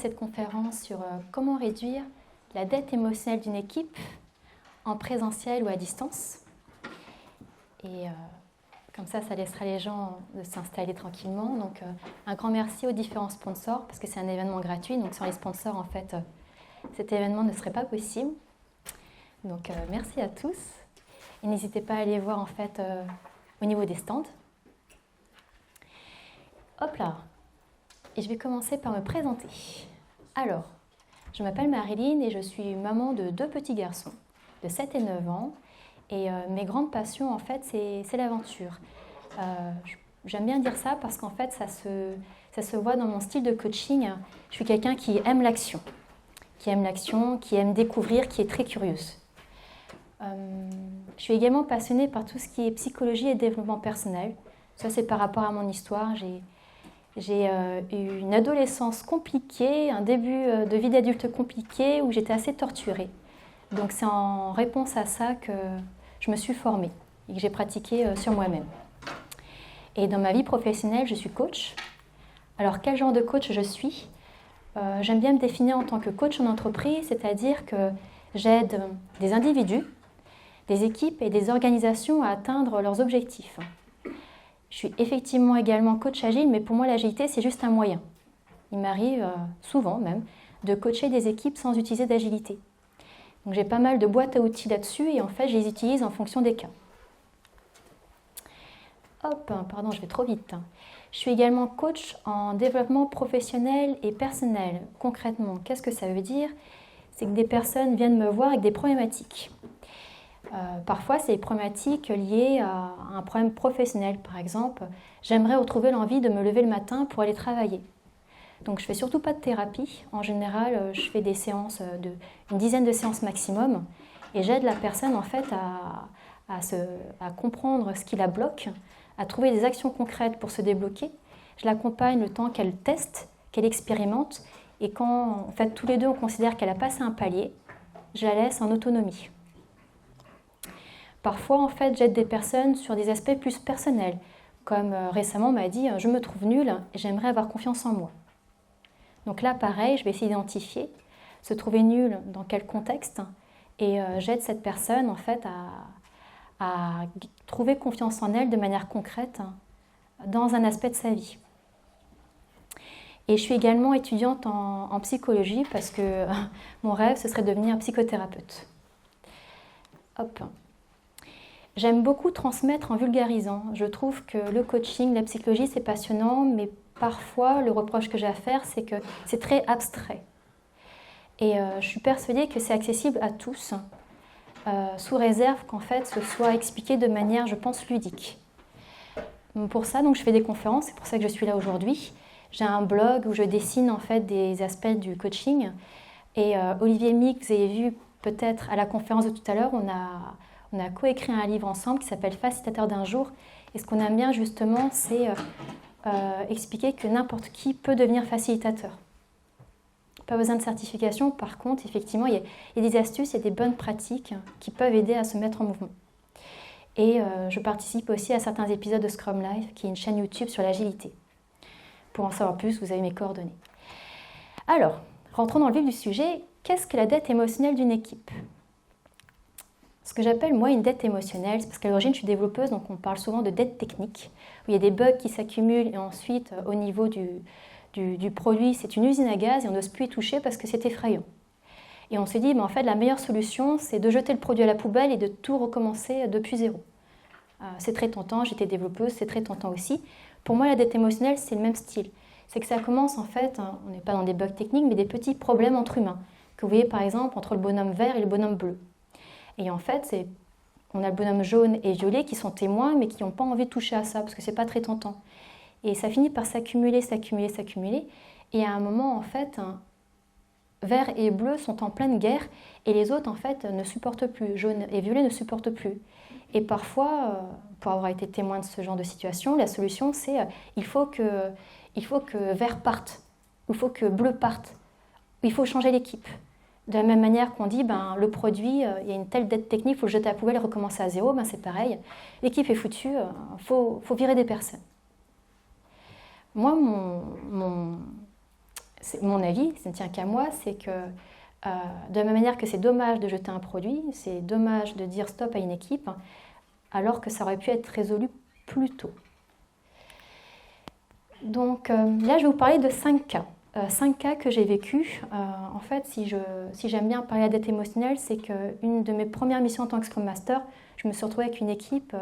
cette conférence sur comment réduire la dette émotionnelle d'une équipe en présentiel ou à distance. Et comme ça laissera les gens de s'installer tranquillement. Donc un grand merci aux différents sponsors parce que c'est un événement gratuit. Donc sans les sponsors, en fait, cet événement ne serait pas possible. Donc merci à tous. Et n'hésitez pas à aller voir en fait au niveau des stands. Hop là. Et je vais commencer par me présenter. Alors, je m'appelle Marilyn et je suis maman de 2 petits garçons de 7 et 9 ans. Et mes grandes passions, en fait, c'est l'aventure. J'aime bien dire ça parce qu'en fait, ça se voit dans mon style de coaching. Je suis quelqu'un qui aime l'action, qui aime découvrir, qui est très curieuse. Je suis également passionnée par tout ce qui est psychologie et développement personnel. Ça, c'est par rapport à mon histoire. J'ai eu une adolescence compliquée, un début de vie d'adulte compliqué où j'étais assez torturée. Donc c'est en réponse à ça que je me suis formée et que j'ai pratiqué sur moi-même. Et dans ma vie professionnelle, je suis coach. Alors quel genre de coach je suis ? J'aime bien me définir en tant que coach en entreprise, c'est-à-dire que j'aide des individus, des équipes et des organisations à atteindre leurs objectifs. Je suis effectivement également coach agile, mais pour moi l'agilité c'est juste un moyen. Il m'arrive souvent même de coacher des équipes sans utiliser d'agilité. Donc j'ai pas mal de boîtes à outils là-dessus et en fait je les utilise en fonction des cas. Hop, pardon, je vais trop vite. Je suis également coach en développement professionnel et personnel. Concrètement, qu'est-ce que ça veut dire ? C'est que des personnes viennent me voir avec des problématiques. Parfois, c'est des problématiques liées à un problème professionnel. Par exemple, j'aimerais retrouver l'envie de me lever le matin pour aller travailler. Donc, je ne fais surtout pas de thérapie. En général, je fais des séances une dizaine de séances maximum. Et j'aide la personne, en fait, à comprendre ce qui la bloque, à trouver des actions concrètes pour se débloquer. Je l'accompagne le temps qu'elle teste, qu'elle expérimente. Et quand, en fait, tous les deux, on considère qu'elle a passé un palier, je la laisse en autonomie. Parfois, en fait, j'aide des personnes sur des aspects plus personnels, comme récemment on m'a dit « je me trouve nulle et j'aimerais avoir confiance en moi ». Donc là, pareil, je vais essayer d'identifier, se trouver nulle dans quel contexte, et j'aide cette personne en fait à trouver confiance en elle de manière concrète dans un aspect de sa vie. Et je suis également étudiante en psychologie parce que mon rêve, ce serait de devenir psychothérapeute. Hop. J'aime beaucoup transmettre en vulgarisant. Je trouve que le coaching, la psychologie, c'est passionnant, mais parfois, le reproche que j'ai à faire, c'est que c'est très abstrait. Et je suis persuadée que c'est accessible à tous, sous réserve qu'en fait, ce soit expliqué de manière, je pense, ludique. Pour ça, donc, je fais des conférences, c'est pour ça que je suis là aujourd'hui. J'ai un blog où je dessine en fait des aspects du coaching. Et Olivier Mick, vous avez vu peut-être à la conférence de tout à l'heure, on a coécrit un livre ensemble qui s'appelle Facilitateur d'un jour. Et ce qu'on aime bien justement, c'est expliquer que n'importe qui peut devenir facilitateur. Pas besoin de certification. Par contre, effectivement, il y a des astuces, il y a des bonnes pratiques qui peuvent aider à se mettre en mouvement. Et je participe aussi à certains épisodes de Scrum Life, qui est une chaîne YouTube sur l'agilité. Pour en savoir plus, vous avez mes coordonnées. Alors, rentrons dans le vif du sujet. Qu'est-ce que la dette émotionnelle d'une équipe ? Ce que j'appelle, moi, une dette émotionnelle, c'est parce qu'à l'origine, je suis développeuse, donc on parle souvent de dette technique, où il y a des bugs qui s'accumulent et ensuite, au niveau du produit, c'est une usine à gaz et on n'ose plus y toucher parce que c'est effrayant. Et on se dit, en fait, la meilleure solution, c'est de jeter le produit à la poubelle et de tout recommencer depuis zéro. C'est très tentant, j'étais développeuse, c'est très tentant aussi. Pour moi, la dette émotionnelle, c'est le même style. C'est que ça commence, en fait, on n'est pas dans des bugs techniques, mais des petits problèmes entre humains, que vous voyez, par exemple, entre le bonhomme vert et le bonhomme bleu. Et en fait, on a le bonhomme jaune et violet qui sont témoins, mais qui n'ont pas envie de toucher à ça, parce que ce n'est pas très tentant. Et ça finit par s'accumuler. Et à un moment, en fait, vert et bleu sont en pleine guerre, et les autres, en fait, ne supportent plus. Jaune et violet ne supportent plus. Et parfois, pour avoir été témoin de ce genre de situation, la solution, c'est il faut que vert parte, il faut que bleu parte, il faut changer l'équipe. De la même manière qu'on dit, le produit, il y a une telle dette technique, il faut le jeter à la poubelle et recommencer à zéro, c'est pareil. L'équipe est foutue, faut virer des personnes. Moi, mon avis, ça ne tient qu'à moi, c'est que de la même manière que c'est dommage de jeter un produit, c'est dommage de dire stop à une équipe, alors que ça aurait pu être résolu plus tôt. Donc là, je vais vous parler de 5 cas. 5 cas que j'ai vécus. En fait, si j'aime bien parler de la dette émotionnelle, c'est qu'une de mes premières missions en tant que Scrum Master, je me suis retrouvée avec une équipe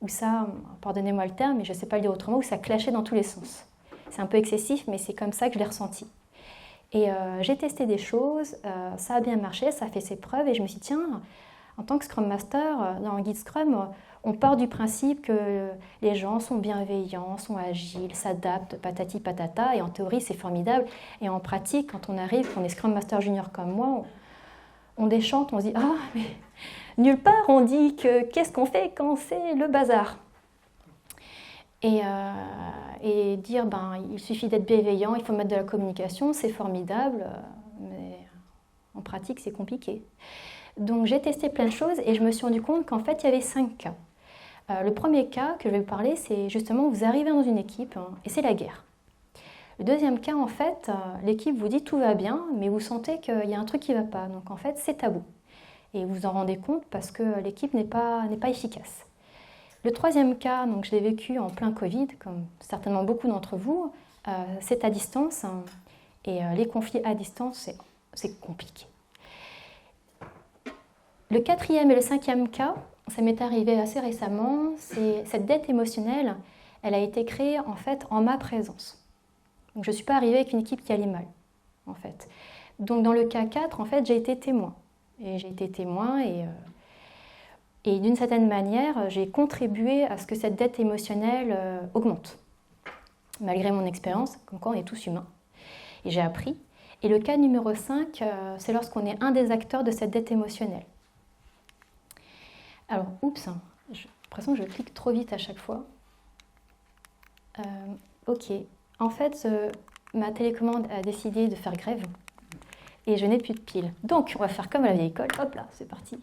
où ça, pardonnez-moi le terme, mais je ne sais pas le dire autrement, où ça clashait dans tous les sens. C'est un peu excessif, mais c'est comme ça que je l'ai ressenti. Et j'ai testé des choses, ça a bien marché, ça a fait ses preuves, et je me suis dit, tiens, en tant que Scrum Master, dans le guide Scrum, on part du principe que les gens sont bienveillants, sont agiles, s'adaptent, patati patata, et en théorie c'est formidable. Et en pratique, quand on arrive, qu'on est Scrum Master Junior comme moi, on déchante, on se dit « Ah, mais nulle part on dit que qu'est-ce qu'on fait quand c'est le bazar ?» Et dire il suffit d'être bienveillant, il faut mettre de la communication, c'est formidable, mais en pratique c'est compliqué. Donc j'ai testé plein de choses et je me suis rendu compte qu'en fait il y avait 5 cas. Le premier cas que je vais vous parler, c'est justement vous arrivez dans une équipe et c'est la guerre. Le deuxième cas, en fait, l'équipe vous dit tout va bien, mais vous sentez qu'il y a un truc qui ne va pas. Donc en fait, c'est tabou. Et vous vous en rendez compte parce que l'équipe n'est pas efficace. Le troisième cas, donc je l'ai vécu en plein Covid, comme certainement beaucoup d'entre vous, c'est à distance. Et les conflits à distance, c'est compliqué. Le quatrième et le cinquième cas, ça m'est arrivé assez récemment, cette dette émotionnelle, elle a été créée en fait en ma présence. Donc je ne suis pas arrivée avec une équipe qui allait mal, en fait. Donc dans le cas 4, en fait, j'ai été témoin. Et j'ai été témoin et d'une certaine manière, j'ai contribué à ce que cette dette émotionnelle augmente. Malgré mon expérience, comme quoi on est tous humains. Et j'ai appris. Et le cas numéro 5, c'est lorsqu'on est un des acteurs de cette dette émotionnelle. Alors, j'ai l'impression que je clique trop vite à chaque fois. Ok, en fait, ma télécommande a décidé de faire grève et je n'ai plus de piles. Donc, on va faire comme à la vieille école. Hop là, c'est parti.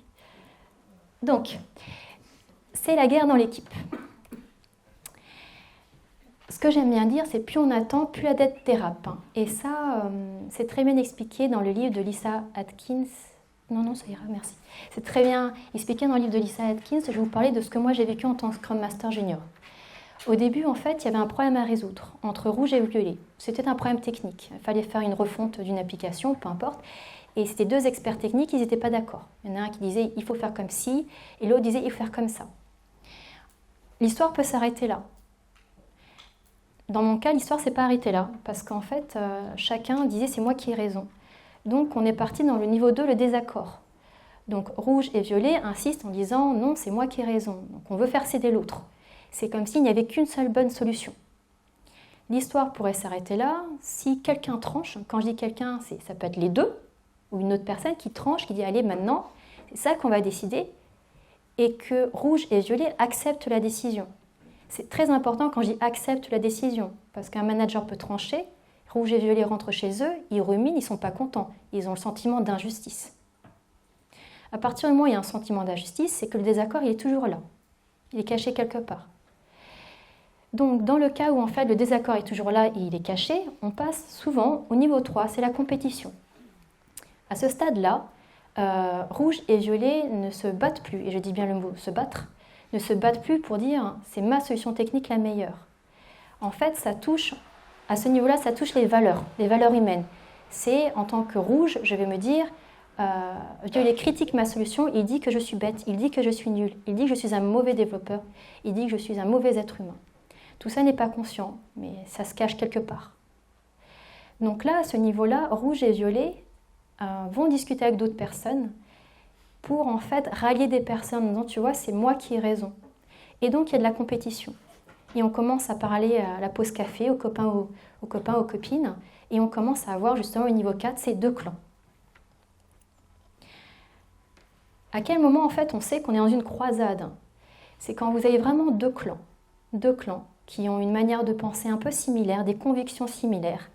Donc, c'est la guerre dans l'équipe. Ce que j'aime bien dire, c'est plus on attend, plus la dette dérape. Et ça, c'est très bien expliqué dans le livre de Lisa Atkins. Non, ça ira, merci. C'est très bien expliqué dans le livre de Lisa Atkins. Je vais vous parler de ce que moi j'ai vécu en tant que Scrum Master Junior. Au début, en fait, il y avait un problème à résoudre entre rouge et violet. C'était un problème technique. Il fallait faire une refonte d'une application, peu importe. Et c'était 2 experts techniques, ils n'étaient pas d'accord. Il y en a un qui disait « il faut faire comme ci » et l'autre disait « il faut faire comme ça ». L'histoire peut s'arrêter là. Dans mon cas, l'histoire ne s'est pas arrêtée là, parce qu'en fait, chacun disait « c'est moi qui ai raison ». Donc, on est parti dans le niveau 2, le désaccord. Donc, rouge et violet insistent en disant « non, c'est moi qui ai raison ». Donc, on veut faire céder l'autre. C'est comme s'il n'y avait qu'une seule bonne solution. L'histoire pourrait s'arrêter là si quelqu'un tranche. Quand je dis quelqu'un, ça peut être les deux, ou une autre personne qui tranche, qui dit « allez, maintenant, c'est ça qu'on va décider », et que rouge et violet acceptent la décision. C'est très important quand je dis « accepte la décision », parce qu'un manager peut trancher, rouge et violet rentrent chez eux, ils ruminent, ils ne sont pas contents, ils ont le sentiment d'injustice. À partir du moment où il y a un sentiment d'injustice, c'est que le désaccord il est toujours là, il est caché quelque part. Donc dans le cas où en fait le désaccord est toujours là et il est caché, on passe souvent au niveau 3, c'est la compétition. À ce stade-là, rouge et violet ne se battent plus, et je dis bien le mot se battre, ne se battent plus pour dire c'est ma solution technique la meilleure. En fait, à ce niveau-là, ça touche les valeurs humaines. C'est en tant que rouge, je vais me dire, violet critique ma solution, il dit que je suis bête, il dit que je suis nulle, il dit que je suis un mauvais développeur, il dit que je suis un mauvais être humain. Tout ça n'est pas conscient, mais ça se cache quelque part. Donc là, à ce niveau-là, rouge et violet vont discuter avec d'autres personnes pour en fait rallier des personnes. Donc tu vois, c'est moi qui ai raison. Et donc il y a de la compétition. Et on commence à parler à la pause café, aux copains, aux copines, et on commence à avoir justement au niveau 4 ces 2 clans. À quel moment en fait on sait qu'on est dans une croisade? C'est quand vous avez vraiment 2 clans qui ont une manière de penser un peu similaire, des convictions similaires.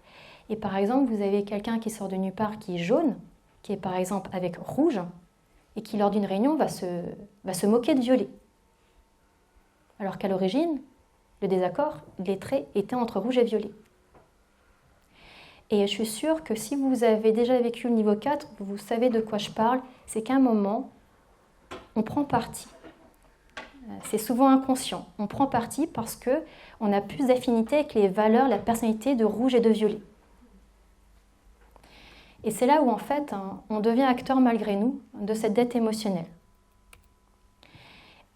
Et par exemple, vous avez quelqu'un qui sort de nulle part qui est jaune, qui est par exemple avec rouge, et qui lors d'une réunion va se moquer de violet. Alors qu'à l'origine, le désaccord, les traits étaient entre rouge et violet. Et je suis sûre que si vous avez déjà vécu le niveau 4, vous savez de quoi je parle, c'est qu'à un moment, on prend parti. C'est souvent inconscient. On prend parti parce qu'on a plus d'affinité avec les valeurs, la personnalité de rouge et de violet. Et c'est là où, en fait, on devient acteur malgré nous de cette dette émotionnelle.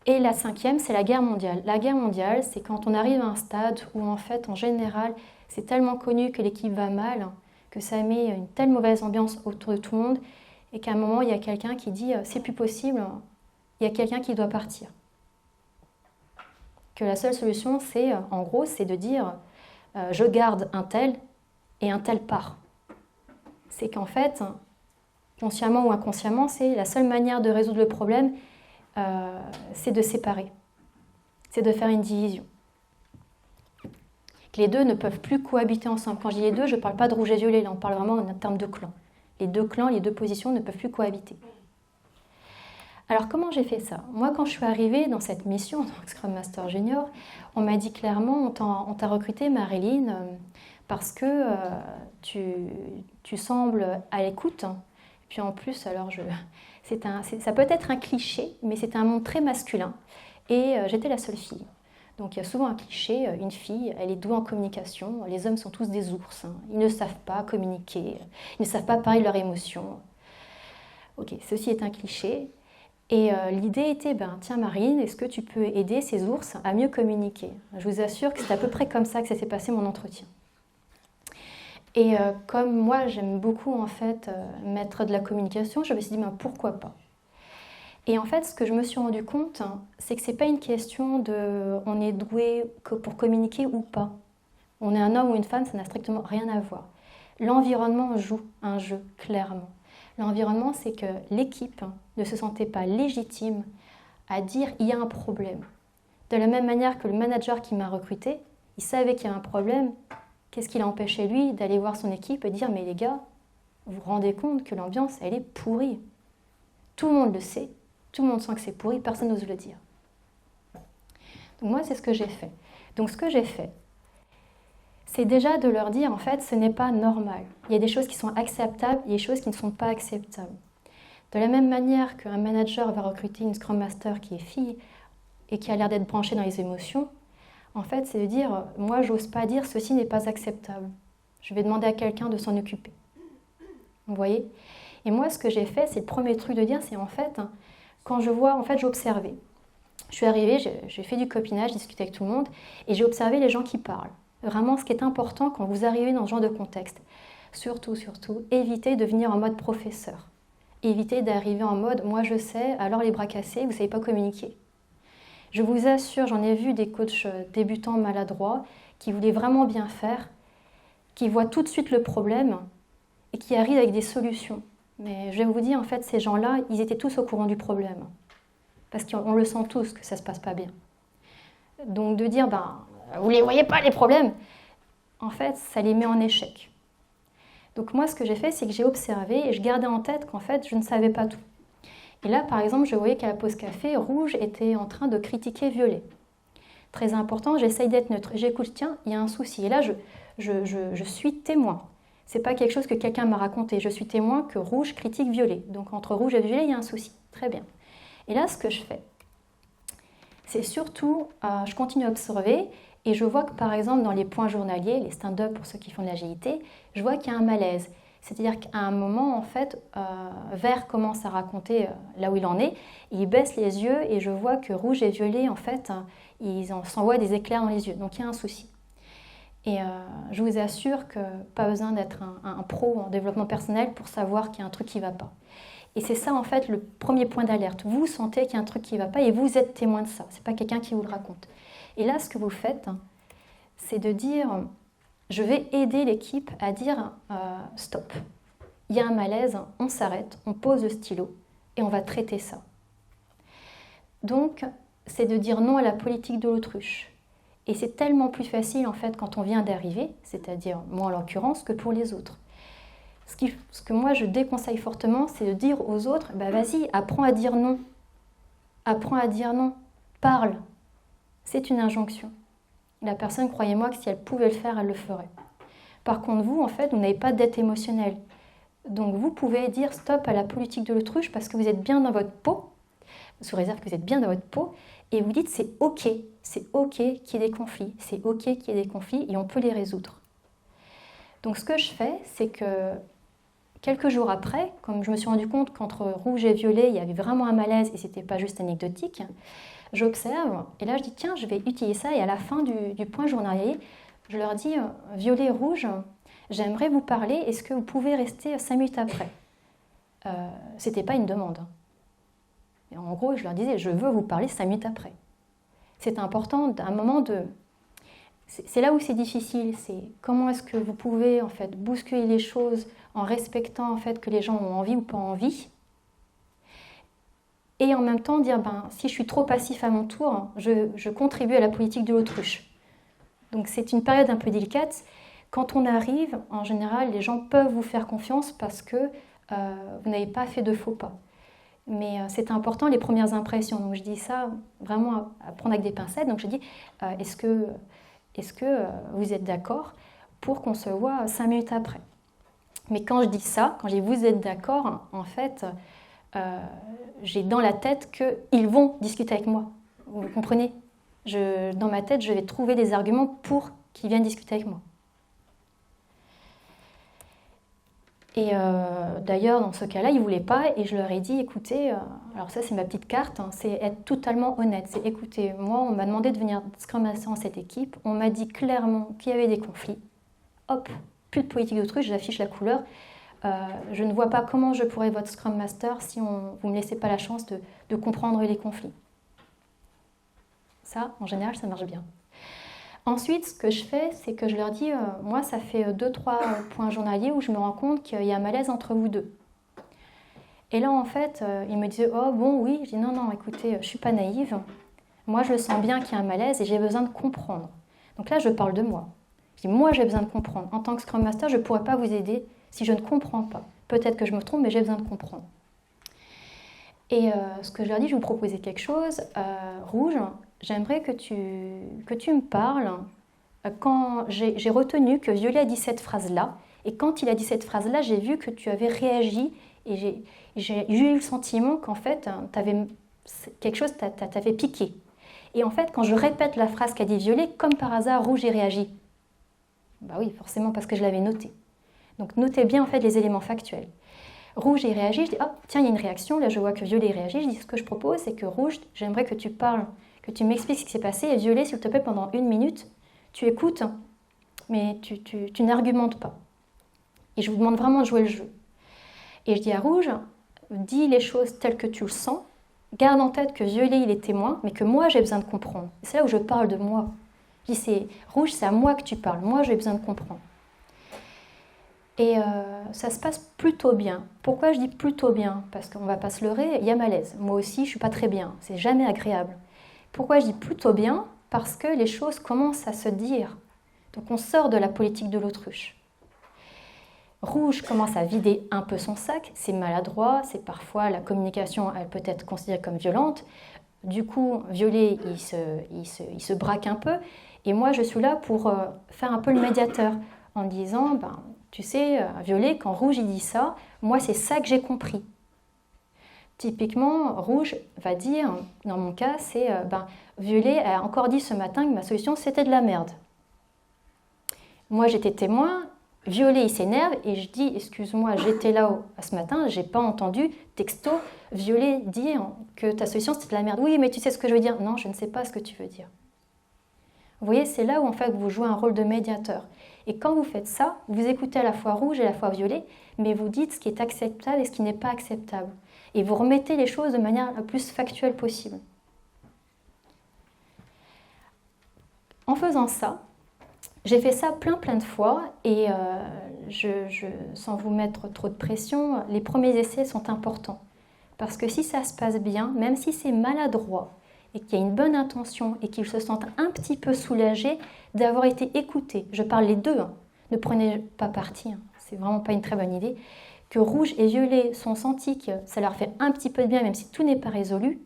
Et la 5e, c'est la guerre mondiale. La guerre mondiale, c'est quand on arrive à un stade où, en fait, en général, c'est tellement connu que l'équipe va mal, que ça met une telle mauvaise ambiance autour de tout le monde, et qu'à un moment, il y a quelqu'un qui dit « c'est plus possible, il y a quelqu'un qui doit partir ». Que la seule solution, c'est, en gros, c'est de dire « je garde un tel et un tel part ». C'est qu'en fait, consciemment ou inconsciemment, c'est la seule manière de résoudre le problème, c'est de séparer, c'est de faire une division. Que les deux ne peuvent plus cohabiter ensemble. Quand je dis les deux, je ne parle pas de rouge et violet, là on parle vraiment en termes de clans. Les deux clans, les deux positions ne peuvent plus cohabiter. Alors comment j'ai fait ça? Moi, quand je suis arrivée dans cette mission en tant que Scrum Master Junior, on m'a dit clairement, on t'a recruté Marilyn parce que tu sembles à l'écoute. Puis en plus, alors ça peut être un cliché, mais c'est un monde très masculin. Et j'étais la seule fille. Donc il y a souvent un cliché, une fille, elle est douée en communication, les hommes sont tous des ours, ils ne savent pas communiquer, ils ne savent pas parler de leurs émotions. Ok, ceci est un cliché. Et l'idée était, tiens Marine, est-ce que tu peux aider ces ours à mieux communiquer? Je vous assure que c'est à peu près comme ça que ça s'est passé mon entretien. Et comme moi j'aime beaucoup en fait mettre de la communication, je me suis dit pourquoi pas. Et en fait ce que je me suis rendu compte, c'est que c'est pas une question de on est doué pour communiquer ou pas. On est un homme ou une femme, ça n'a strictement rien à voir. L'environnement joue un jeu clairement. L'environnement, c'est que l'équipe ne se sentait pas légitime à dire il y a un problème. De la même manière que le manager qui m'a recruté, il savait qu'il y a un problème. Qu'est-ce qui l'a empêché, lui, d'aller voir son équipe et dire « Mais les gars, vous vous rendez compte que l'ambiance, elle est pourrie. Tout le monde le sait, tout le monde sent que c'est pourri, personne n'ose le dire. » Donc moi, c'est ce que j'ai fait. Donc ce que j'ai fait, c'est déjà de leur dire, en fait, ce n'est pas normal. Il y a des choses qui sont acceptables, il y a des choses qui ne sont pas acceptables. De la même manière qu'un manager va recruter une Scrum Master qui est fille et qui a l'air d'être branchée dans les émotions, en fait, c'est de dire, moi, j'ose pas dire, ceci n'est pas acceptable. Je vais demander à quelqu'un de s'en occuper. Vous voyez? Et moi, ce que j'ai fait, c'est le premier truc de dire, c'est en fait, quand je vois, en fait, j'ai observé. Je suis arrivée, j'ai fait du copinage, j'ai discuté avec tout le monde, et j'ai observé les gens qui parlent. Vraiment, ce qui est important quand vous arrivez dans ce genre de contexte, surtout, évitez de venir en mode professeur. Évitez d'arriver en mode, moi je sais, alors les bras cassés, vous ne savez pas communiquer. Je vous assure, j'en ai vu des coachs débutants maladroits qui voulaient vraiment bien faire, qui voient tout de suite le problème et qui arrivent avec des solutions. Mais je vais vous dire, en fait, ces gens-là, ils étaient tous au courant du problème. Parce qu'on le sent tous que ça ne se passe pas bien. Donc de dire, vous ne les voyez pas les problèmes, en fait, ça les met en échec. Donc moi, ce que j'ai fait, c'est que j'ai observé et je gardais en tête qu'en fait, je ne savais pas tout. Et là, par exemple, je voyais qu'à la pause café, Rouge était en train de critiquer Violet. Très important, j'essaye d'être neutre. J'écoute, tiens, il y a un souci. Et là, je suis témoin. Ce n'est pas quelque chose que quelqu'un m'a raconté. Je suis témoin que Rouge critique Violet. Donc entre Rouge et Violet, il y a un souci. Très bien. Et là, ce que je fais, c'est surtout, je continue à observer et je vois que, par exemple, dans les points journaliers, les stand-up pour ceux qui font de l'agilité, je vois qu'il y a un malaise. C'est-à-dire qu'à un moment, en fait, Vert commence à raconter là où il en est, il baisse les yeux et je vois que Rouge et Violet, en fait, ils s'envoient des éclairs dans les yeux. Donc il y a un souci. Et je vous assure que pas besoin d'être un pro en développement personnel pour savoir qu'il y a un truc qui ne va pas. Et c'est ça, en fait, le premier point d'alerte. Vous sentez qu'il y a un truc qui ne va pas et vous êtes témoin de ça. Ce n'est pas quelqu'un qui vous le raconte. Et là, ce que vous faites, c'est de dire... Je vais aider l'équipe à dire stop. Il y a un malaise, on s'arrête, on pose le stylo et on va traiter ça. Donc, c'est de dire non à la politique de l'autruche. Et c'est tellement plus facile en fait quand on vient d'arriver, c'est-à-dire moi en l'occurrence, que pour les autres. Ce que moi je déconseille fortement, c'est de dire aux autres, vas-y, apprends à dire non. Apprends à dire non. Parle. C'est une injonction. La personne, croyez-moi, que si elle pouvait le faire, elle le ferait. Par contre, vous, en fait, vous n'avez pas de dette émotionnelle. Donc, vous pouvez dire stop à la politique de l'autruche parce que vous êtes bien dans votre peau, sous réserve que vous êtes bien dans votre peau, et vous dites c'est ok qu'il y ait des conflits, c'est ok qu'il y ait des conflits et on peut les résoudre. Donc, ce que je fais, c'est que quelques jours après, comme je me suis rendu compte qu'entre rouge et violet, il y avait vraiment un malaise et c'était pas juste anecdotique, j'observe et là je dis tiens, je vais utiliser ça et à la fin du point journalier, je leur dis violet et rouge, j'aimerais vous parler, est-ce que vous pouvez rester 5 minutes après C'était pas une demande. Et en gros, je leur disais je veux vous parler 5 minutes après. C'est important à un moment de... C'est là où c'est difficile, c'est comment est-ce que vous pouvez en fait bousculer les choses en respectant en fait que les gens ont envie ou pas envie, et en même temps dire si je suis trop passif à mon tour, je contribue à la politique de l'autruche. Donc c'est une période un peu délicate. Quand on arrive, en général, les gens peuvent vous faire confiance parce que vous n'avez pas fait de faux pas. Mais c'est important les premières impressions. Donc je dis ça vraiment à prendre avec des pincettes. Donc je dis est-ce que vous êtes d'accord pour qu'on se voit 5 minutes après? Mais quand je dis ça, quand je dis vous êtes d'accord, en fait, j'ai dans la tête qu'ils vont discuter avec moi. Vous comprenez? Dans ma tête, je vais trouver des arguments pour qu'ils viennent discuter avec moi. Et d'ailleurs, dans ce cas-là, ils ne voulaient pas et je leur ai dit, écoutez, alors ça c'est ma petite carte, c'est être totalement honnête. C'est écoutez, moi on m'a demandé de venir Scrum Master dans cette équipe, on m'a dit clairement qu'il y avait des conflits. Hop, plus de politique d'autruche, j'affiche la couleur. Je ne vois pas comment je pourrais être votre Scrum Master si vous ne me laissez pas la chance de comprendre les conflits. Ça, en général, ça marche bien. Ensuite, ce que je fais, c'est que je leur dis, moi, ça fait 2-3 points journaliers où je me rends compte qu'il y a un malaise entre vous deux. Et là, en fait, ils me disaient, oh bon, oui. Je dis, non, écoutez, je ne suis pas naïve. Moi, je le sens bien qu'il y a un malaise et j'ai besoin de comprendre. Donc là, je parle de moi. Je dis, moi, j'ai besoin de comprendre. En tant que Scrum Master, je ne pourrais pas vous aider si je ne comprends pas. Peut-être que je me trompe, mais j'ai besoin de comprendre. Et ce que je leur dis, je vais vous proposer quelque chose. Rouge, j'aimerais que tu me parles. Quand j'ai retenu que Violet a dit cette phrase-là, et quand il a dit cette phrase-là, j'ai vu que tu avais réagi, et j'ai eu le sentiment qu'en fait, quelque chose t'avait piqué. Et en fait, quand je répète la phrase qu'a dit Violet, comme par hasard, Rouge y réagit. Bah oui, forcément, parce que je l'avais noté. Donc notez bien en fait les éléments factuels. Rouge y réagit, je dis, oh, tiens, il y a une réaction, là je vois que Violet réagit, je dis, ce que je propose, c'est que Rouge, j'aimerais que tu parles, que tu m'expliques ce qui s'est passé, et Violet, s'il te plaît, pendant 1 minute, tu écoutes, mais tu n'argumentes pas. Et je vous demande vraiment de jouer le jeu. Et je dis à Rouge, dis les choses telles que tu le sens, garde en tête que Violet, il est témoin, mais que moi, j'ai besoin de comprendre. C'est là où je parle de moi. Je dis, Rouge, c'est à moi que tu parles, moi, j'ai besoin de comprendre. Et ça se passe plutôt bien. Pourquoi je dis plutôt bien? Parce qu'on ne va pas se leurrer, il y a malaise. Moi aussi, je ne suis pas très bien. C'est jamais agréable. Pourquoi je dis plutôt bien? Parce que les choses commencent à se dire. Donc on sort de la politique de l'autruche. Rouge commence à vider un peu son sac. C'est maladroit, c'est parfois la communication, elle peut être considérée comme violente. Du coup, Violet, il se braque un peu. Et moi, je suis là pour faire un peu le médiateur en disant... tu sais, Violet, quand Rouge il dit ça, moi c'est ça que j'ai compris. Typiquement, Rouge va dire, dans mon cas, c'est Violet a encore dit ce matin que ma solution c'était de la merde. Moi j'étais témoin, Violet il s'énerve et je dis, excuse-moi, j'étais là ce matin, j'ai pas entendu texto Violet dire que ta solution c'était de la merde. Oui, mais tu sais ce que je veux dire? Non, je ne sais pas ce que tu veux dire. Vous voyez, c'est là où en fait vous jouez un rôle de médiateur. Et quand vous faites ça, vous écoutez à la fois Rouge et à la fois Violet, mais vous dites ce qui est acceptable et ce qui n'est pas acceptable. Et vous remettez les choses de manière la plus factuelle possible. En faisant ça, j'ai fait ça plein de fois et sans vous mettre trop de pression, les premiers essais sont importants. Parce que si ça se passe bien, même si c'est maladroit, et qu'il y a une bonne intention et qu'ils se sentent un petit peu soulagés d'avoir été écoutés. Je parle les deux, ne prenez pas parti, c'est vraiment pas une très bonne idée. Que Rouge et Violet sont sentis que ça leur fait un petit peu de bien, même si tout n'est pas résolu,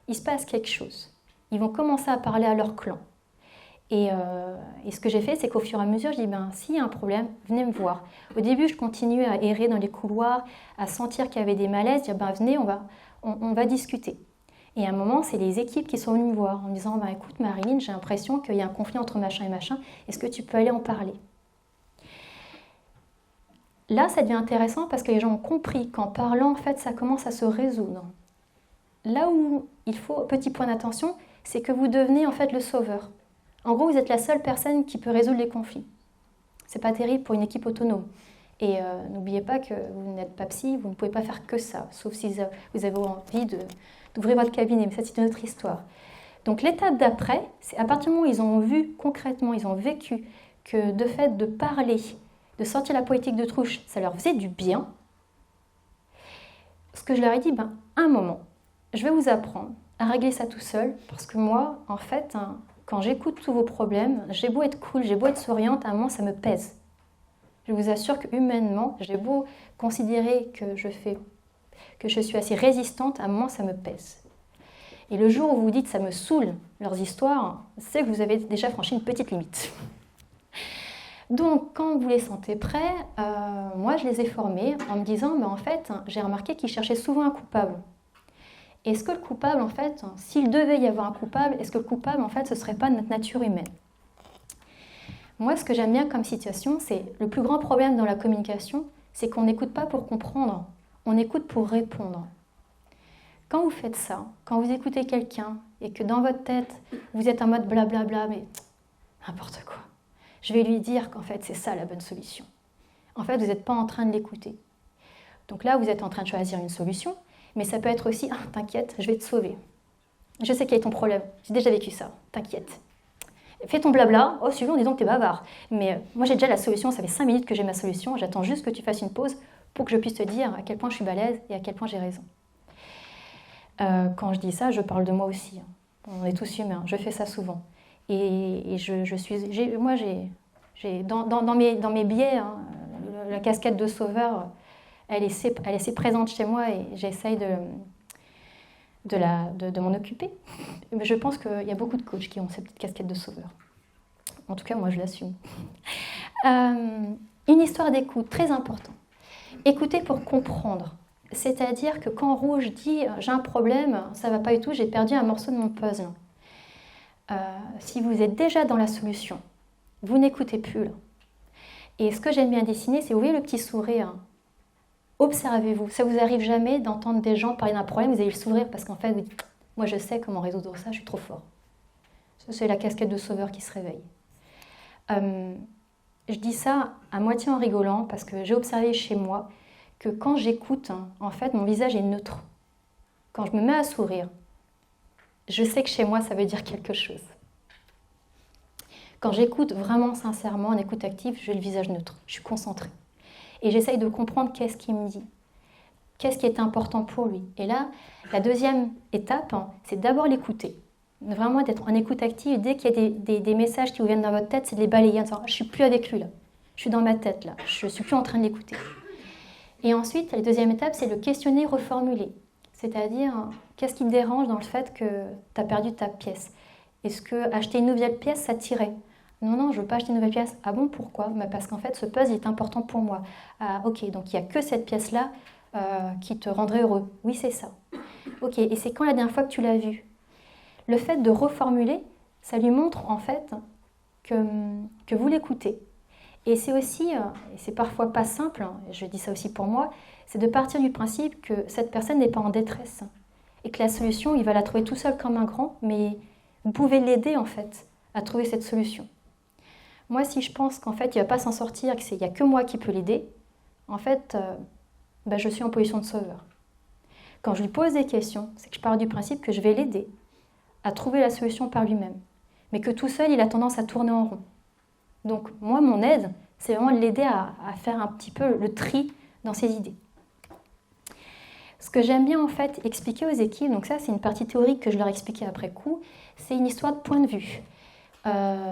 il se passe quelque chose. Ils vont commencer à parler à leur clan. Et ce que j'ai fait, c'est qu'au fur et à mesure, je dis, s'il y a un problème, venez me voir. Au début, je continuais à errer dans les couloirs, à sentir qu'il y avait des malaises, dire, venez, on va discuter. Et à un moment, c'est les équipes qui sont venues me voir en me disant, écoute Marilyn, j'ai l'impression qu'il y a un conflit entre machin et machin, est-ce que tu peux aller en parler ? Là, ça devient intéressant parce que les gens ont compris qu'en parlant, en fait, ça commence à se résoudre. Là où il faut, petit point d'attention, c'est que vous devenez en fait le sauveur. En gros, vous êtes la seule personne qui peut résoudre les conflits. C'est pas terrible pour une équipe autonome. Et n'oubliez pas que vous n'êtes pas psy, vous ne pouvez pas faire que ça, sauf si vous avez envie d'ouvrir votre cabinet, mais ça c'est une autre histoire. Donc l'étape d'après, c'est à partir du moment où ils ont vu concrètement, ils ont vécu que de fait de parler, de sortir la politique de Trouche, ça leur faisait du bien. Ce que je leur ai dit, un moment, je vais vous apprendre à régler ça tout seul, parce que moi, en fait, quand j'écoute tous vos problèmes, j'ai beau être cool, j'ai beau être souriante, à un moment, ça me pèse. Je vous assure que humainement, j'ai beau considérer que je suis assez résistante, à un moment, ça me pèse. Et le jour où vous dites ça me saoule, leurs histoires, c'est que vous avez déjà franchi une petite limite. Donc, quand vous les sentez prêts, moi, je les ai formés en me disant, en fait, j'ai remarqué qu'ils cherchaient souvent un coupable. Est-ce que le coupable, en fait, s'il devait y avoir un coupable, est-ce que le coupable, en fait, ce ne serait pas notre nature humaine ? Moi, ce que j'aime bien comme situation, c'est le plus grand problème dans la communication, c'est qu'on n'écoute pas pour comprendre, on écoute pour répondre. Quand vous faites ça, quand vous écoutez quelqu'un et que dans votre tête, vous êtes en mode blablabla, mais n'importe quoi, je vais lui dire qu'en fait, c'est ça la bonne solution. En fait, vous n'êtes pas en train de l'écouter. Donc là, vous êtes en train de choisir une solution, mais ça peut être aussi, t'inquiète, je vais te sauver. Je sais quel est ton problème, j'ai déjà vécu ça, t'inquiète. Fais ton blabla, celui-là, on dit donc t'es bavard. Mais moi, j'ai déjà la solution, ça fait 5 minutes que j'ai ma solution, j'attends juste que tu fasses une pause pour que je puisse te dire à quel point je suis balèze et à quel point j'ai raison. Quand je dis ça, je parle de moi aussi. On est tous humains, je fais ça souvent. Et dans mes biais, la casquette de sauveur, elle est assez présente chez moi et j'essaye de m'en occuper. Mais je pense qu'il y a beaucoup de coachs qui ont cette petite casquette de sauveur. En tout cas, moi, je l'assume. Une histoire d'écoute, très important. Écouter pour comprendre. C'est-à-dire que quand Rouge dit « j'ai un problème, ça ne va pas du tout, j'ai perdu un morceau de mon puzzle », si vous êtes déjà dans la solution, vous n'écoutez plus. Là. Et ce que j'aime bien dessiner, c'est, vous voyez le petit sourire. Observez-vous. Ça vous arrive jamais d'entendre des gens parler d'un problème, vous avez le sourire parce qu'en fait, vous dites « moi je sais comment résoudre ça, je suis trop fort ». Ça, c'est la casquette de sauveur qui se réveille. Je dis ça à moitié en rigolant parce que j'ai observé chez moi que quand j'écoute, en fait, mon visage est neutre. Quand je me mets à sourire, je sais que chez moi, ça veut dire quelque chose. Quand j'écoute vraiment sincèrement, en écoute active, j'ai le visage neutre, je suis concentrée. Et j'essaye de comprendre qu'est-ce qu'il me dit, qu'est-ce qui est important pour lui. Et là, la deuxième étape, c'est d'abord l'écouter. Vraiment d'être en écoute active. Dès qu'il y a des messages qui vous viennent dans votre tête, c'est de les balayer en disant « je ne suis plus avec lui là, je suis dans ma tête là, je ne suis plus en train de l'écouter ». Et ensuite, la deuxième étape, c'est le questionner, reformuler. C'est-à-dire, qu'est-ce qui te dérange dans le fait que tu as perdu ta pièce ? Est-ce que acheter une nouvelle pièce, ça t'irait ? Non, je ne veux pas acheter une nouvelle pièce. Ah bon, pourquoi ? Parce qu'en fait, ce puzzle est important pour moi. Ah, ok, donc il n'y a que cette pièce-là qui te rendrait heureux. Oui, c'est ça. Ok, et c'est quand la dernière fois que tu l'as vu ? Le fait de reformuler, ça lui montre en fait que vous l'écoutez. Et c'est aussi, et c'est parfois pas simple, je dis ça aussi pour moi, c'est de partir du principe que cette personne n'est pas en détresse et que la solution, il va la trouver tout seul comme un grand, mais vous pouvez l'aider en fait à trouver cette solution. Moi, si je pense qu'en fait, il ne va pas s'en sortir, qu'il n'y a que moi qui peux l'aider, en fait, je suis en position de sauveur. Quand je lui pose des questions, c'est que je pars du principe que je vais l'aider à trouver la solution par lui-même, mais que tout seul, il a tendance à tourner en rond. Donc, moi, mon aide, c'est vraiment de l'aider à faire un petit peu le tri dans ses idées. Ce que j'aime bien, en fait, expliquer aux équipes, donc ça, c'est une partie théorique que je leur expliquais après coup, c'est une histoire de point de vue.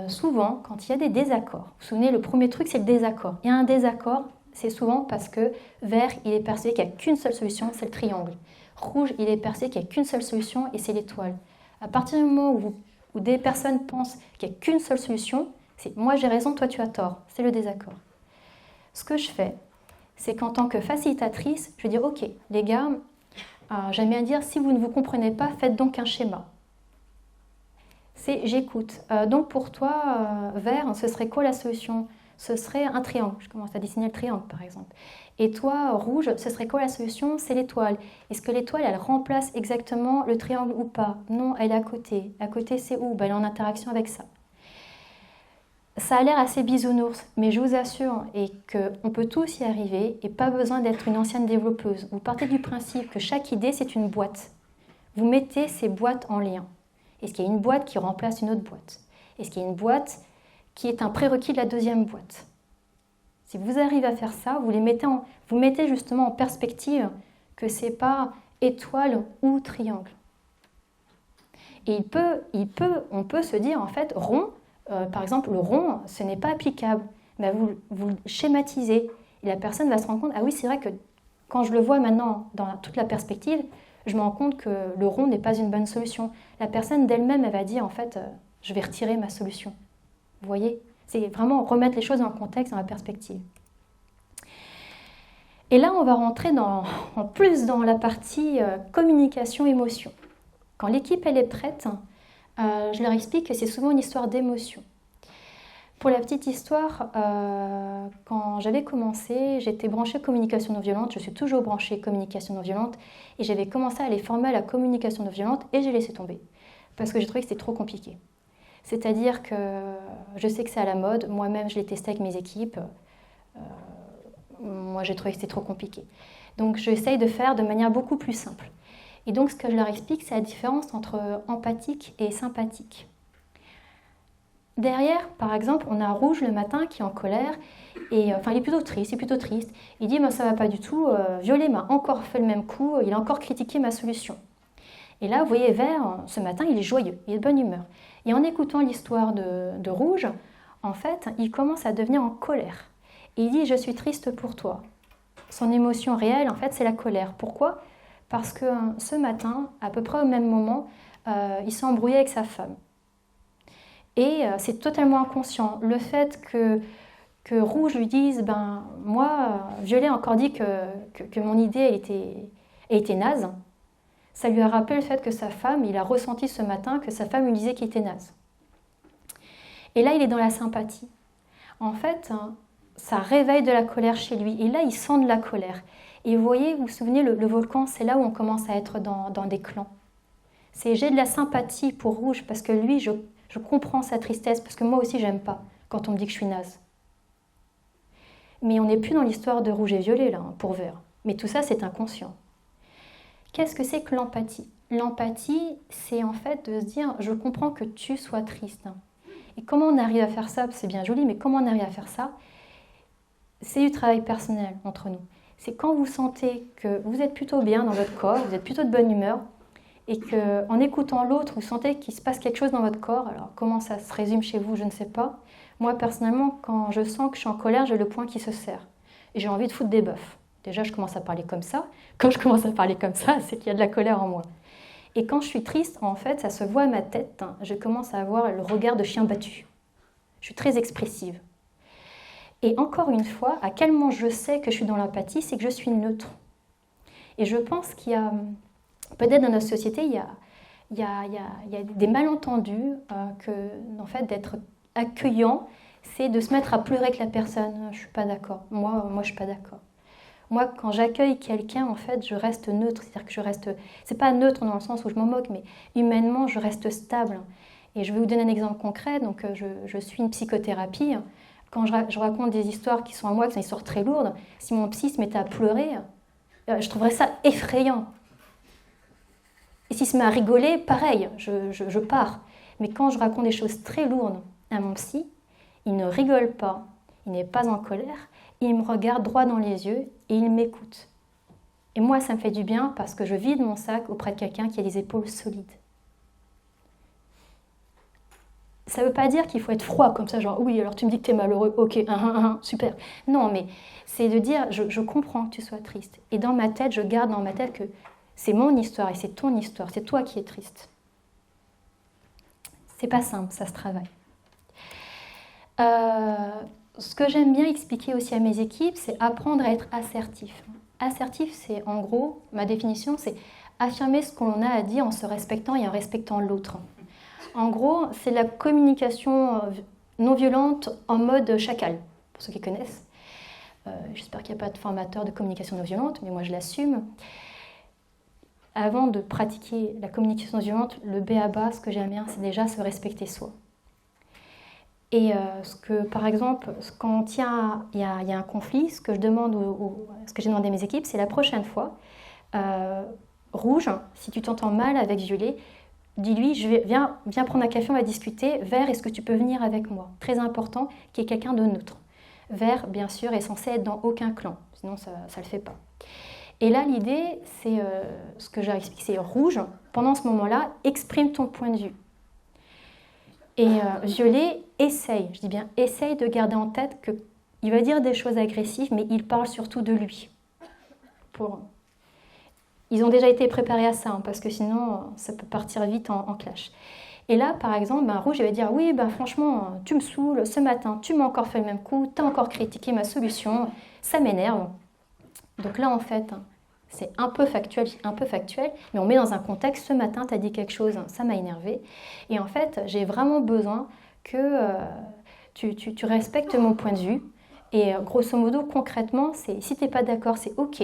Souvent, quand il y a des désaccords, vous vous souvenez, le premier truc, c'est le désaccord. Il y a un désaccord, c'est souvent parce que vert, il est persuadé qu'il n'y a qu'une seule solution, c'est le triangle. Rouge, il est persuadé qu'il n'y a qu'une seule solution et c'est l'étoile. À partir du moment où vous où des personnes pensent qu'il n'y a qu'une seule solution, c'est moi j'ai raison, toi tu as tort, c'est le désaccord. Ce que je fais, c'est qu'en tant que facilitatrice, je vais dire ok, les gars, j'aime bien dire si vous ne vous comprenez pas, faites donc un schéma. C'est j'écoute. Donc pour toi, vert, ce serait quoi la solution? Ce serait un triangle. Je commence à dessiner le triangle par exemple. Et toi, rouge, ce serait quoi la solution? C'est l'étoile. Est-ce que l'étoile, elle remplace exactement le triangle ou pas? Non, elle est à côté. À côté, c'est où? Elle est en interaction avec ça. Ça a l'air assez bisounours, mais je vous assure qu'on peut tous y arriver et pas besoin d'être une ancienne développeuse. Vous partez du principe que chaque idée, c'est une boîte. Vous mettez ces boîtes en lien. Est-ce qu'il y a une boîte qui remplace une autre boîte? Est-ce qu'il y a une boîte qui est un prérequis de la deuxième boîte? Si vous arrivez à faire ça, vous mettez justement en perspective que ce n'est pas étoile ou triangle. Et on peut se dire en fait rond, par exemple le rond, ce n'est pas applicable. Ben, vous le schématisez et la personne va se rendre compte, ah oui c'est vrai que quand je le vois maintenant dans toute la perspective, je me rends compte que le rond n'est pas une bonne solution. La personne d'elle-même, elle va dire en fait, je vais retirer ma solution. Vous voyez? C'est vraiment remettre les choses dans le contexte, dans la perspective. Et là, on va rentrer en plus dans la partie communication-émotion. Quand l'équipe elle est prête, je leur explique que c'est souvent une histoire d'émotion. Pour la petite histoire, quand j'avais commencé, j'étais branchée communication non violente, je suis toujours branchée communication non violente, et j'avais commencé à aller former à la communication non violente et j'ai laissé tomber, parce que j'ai trouvé que c'était trop compliqué. C'est-à-dire que je sais que c'est à la mode, moi-même je l'ai testé avec mes équipes, moi j'ai trouvé que c'était trop compliqué. Donc j'essaye de faire de manière beaucoup plus simple. Et donc ce que je leur explique, c'est la différence entre empathique et sympathique. Derrière, par exemple, on a Rouge le matin qui est en colère, et il est plutôt triste. Il dit ça va pas du tout, Violet m'a encore fait le même coup, il a encore critiqué ma solution. Et là, vous voyez, Vert, ce matin, il est joyeux, il est de bonne humeur. Et en écoutant l'histoire de Rouge, en fait, il commence à devenir en colère. Et il dit je suis triste pour toi. Son émotion réelle, en fait, c'est la colère. Pourquoi? Parce que ce matin, à peu près au même moment, il s'est embrouillé avec sa femme. Et c'est totalement inconscient. Le fait que Rouge lui dise moi, Violet a encore dit que mon idée était naze, ça lui a rappelé le fait que sa femme, il a ressenti ce matin que sa femme lui disait qu'il était naze. Et là, il est dans la sympathie. En fait, ça réveille de la colère chez lui. Et là, il sent de la colère. Et vous voyez, vous vous souvenez, le volcan, c'est là où on commence à être dans des clans. C'est j'ai de la sympathie pour Rouge parce que lui, je comprends sa tristesse parce que moi aussi, j'aime pas quand on me dit que je suis naze. Mais on n'est plus dans l'histoire de Rouge et Violet, là, pour Vert. Mais tout ça, c'est inconscient. Qu'est-ce que c'est que l'empathie? L'empathie, c'est en fait de se dire, je comprends que tu sois triste. Et comment on arrive à faire ça? C'est bien joli, mais comment on arrive à faire ça? C'est du travail personnel entre nous. C'est quand vous sentez que vous êtes plutôt bien dans votre corps, vous êtes plutôt de bonne humeur, et qu'en écoutant l'autre, vous sentez qu'il se passe quelque chose dans votre corps. Alors, comment ça se résume chez vous, je ne sais pas. Moi, personnellement, quand je sens que je suis en colère, j'ai le poing qui se serre. Et j'ai envie de foutre des bœufs. Déjà, je commence à parler comme ça. Quand je commence à parler comme ça, c'est qu'il y a de la colère en moi. Et quand je suis triste, en fait, ça se voit à ma tête. Je commence à avoir le regard de chien battu. Je suis très expressive. Et encore une fois, à quel moment je sais que je suis dans l'empathie, c'est que je suis neutre. Et je pense qu'il y a, peut-être dans notre société, il y a des malentendus, que en fait, d'être accueillant, c'est de se mettre à pleurer avec la personne. Je ne suis pas d'accord. Moi, je ne suis pas d'accord. Moi, quand j'accueille quelqu'un, en fait, je reste neutre. C'est-à-dire que je reste... C'est pas neutre dans le sens où je m'en moque, mais humainement, je reste stable. Et je vais vous donner un exemple concret. Donc, je suis une psychothérapie. Quand je raconte des histoires qui sont à moi, qui sont des histoires très lourdes, si mon psy se mettait à pleurer, je trouverais ça effrayant. Et s'il se met à rigoler, pareil, je pars. Mais quand je raconte des choses très lourdes à mon psy, il ne rigole pas, il n'est pas en colère, il me regarde droit dans les yeux et il m'écoute. Et moi, ça me fait du bien parce que je vide mon sac auprès de quelqu'un qui a les épaules solides. Ça ne veut pas dire qu'il faut être froid comme ça, genre oui, alors tu me dis que tu es malheureux, ok, super. Non, mais c'est de dire, je comprends que tu sois triste. Et dans ma tête, je garde dans ma tête que c'est mon histoire et c'est ton histoire, c'est toi qui es triste. C'est pas simple, ça se travaille. Ce que j'aime bien expliquer aussi à mes équipes, c'est apprendre à être assertif. Assertif, c'est en gros, ma définition, c'est affirmer ce qu'on a à dire en se respectant et en respectant l'autre. En gros, c'est la communication non violente en mode chacal, pour ceux qui connaissent. J'espère qu'il n'y a pas de formateur de communication non violente, mais moi je l'assume. Avant de pratiquer la communication non violente, le b.a.-ba, ce que j'aime bien, c'est déjà se respecter soi. Et par exemple, quand il y a un conflit, ce que je demande ce que j'ai demandé à mes équipes, c'est la prochaine fois, rouge, si tu t'entends mal avec Violet, dis-lui, viens prendre un café, on va discuter. Vert, est-ce que tu peux venir avec moi? Très important qu'il y ait quelqu'un de neutre. Vert, bien sûr, est censé être dans aucun clan, sinon ça ne le fait pas. Et là, l'idée, c'est ce que j'ai expliqué, c'est rouge. Pendant ce moment-là, exprime ton point de vue. Et Violet, essaye, je dis bien essaye de garder en tête qu'il va dire des choses agressives, mais il parle surtout de lui. Ils ont déjà été préparés à ça, parce que sinon, ça peut partir vite en clash. Et là, par exemple, Rouge, il va dire « Oui, franchement, tu me saoules, ce matin, tu m'as encore fait le même coup, tu as encore critiqué ma solution, ça m'énerve. » Donc là, en fait, c'est un peu factuel, mais on met dans un contexte, ce matin, tu as dit quelque chose, ça m'a énervé. Et en fait, j'ai vraiment besoin que tu respectes mon point de vue. Et grosso modo, concrètement, si tu n'es pas d'accord, c'est OK.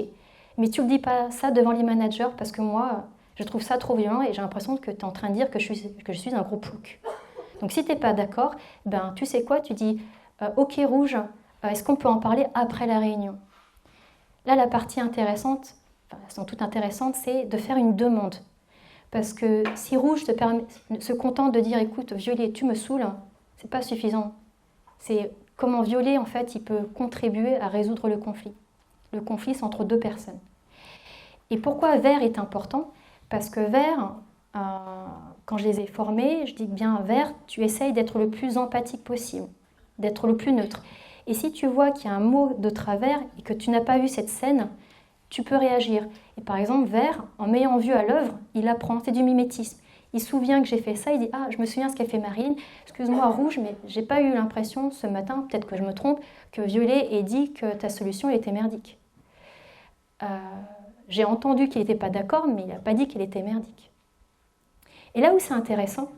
Mais tu ne dis pas ça devant les managers parce que moi, je trouve ça trop violent et j'ai l'impression que tu es en train de dire que je suis un gros plouc. Donc si tu n'es pas d'accord, tu sais quoi, tu dis OK Rouge, est-ce qu'on peut en parler après la réunion? Là, la partie intéressante, elles sont toutes intéressantes, c'est de faire une demande. Parce que si Rouge se contente de dire écoute, Violet, tu me saoules, c'est pas suffisant. C'est comment Violet, en fait, il peut contribuer à résoudre le conflit. Le conflit, c'est entre deux personnes. Et pourquoi Vert est important? Parce que Vert, quand je les ai formés, je dis bien Vert, tu essayes d'être le plus empathique possible, d'être le plus neutre. Et si tu vois qu'il y a un mot de travers et que tu n'as pas vu cette scène, tu peux réagir. Et par exemple, Vert, en m'ayant vu à l'œuvre, il apprend, c'est du mimétisme. Il se souvient que j'ai fait ça, il dit « Ah, je me souviens ce qu'a fait Marine, excuse-moi Rouge, mais j'ai pas eu l'impression ce matin, peut-être que je me trompe, que Violet ait dit que ta solution était merdique. » J'ai entendu qu'il n'était pas d'accord, mais il n'a pas dit qu'il était merdique. Et là où c'est intéressant,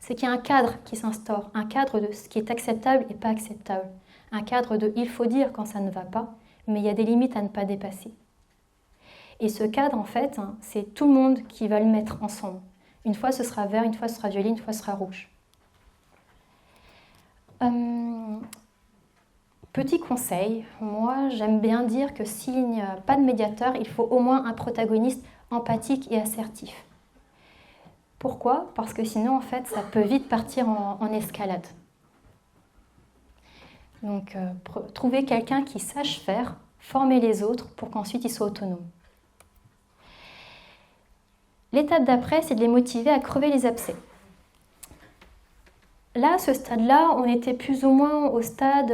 c'est qu'il y a un cadre qui s'instaure, un cadre de ce qui est acceptable et pas acceptable. Un cadre de « il faut dire quand ça ne va pas », mais il y a des limites à ne pas dépasser. Et ce cadre, en fait, c'est tout le monde qui va le mettre ensemble. Une fois, ce sera vert, une fois, ce sera violet, une fois, ce sera rouge. Petit conseil, moi, j'aime bien dire que s'il n'y a pas de médiateur, il faut au moins un protagoniste empathique et assertif. Pourquoi? Parce que sinon, en fait, ça peut vite partir en escalade. Donc, trouver quelqu'un qui sache faire, former les autres pour qu'ensuite ils soient autonomes. L'étape d'après, c'est de les motiver à crever les abcès. Là, à ce stade-là, on était plus ou moins au stade,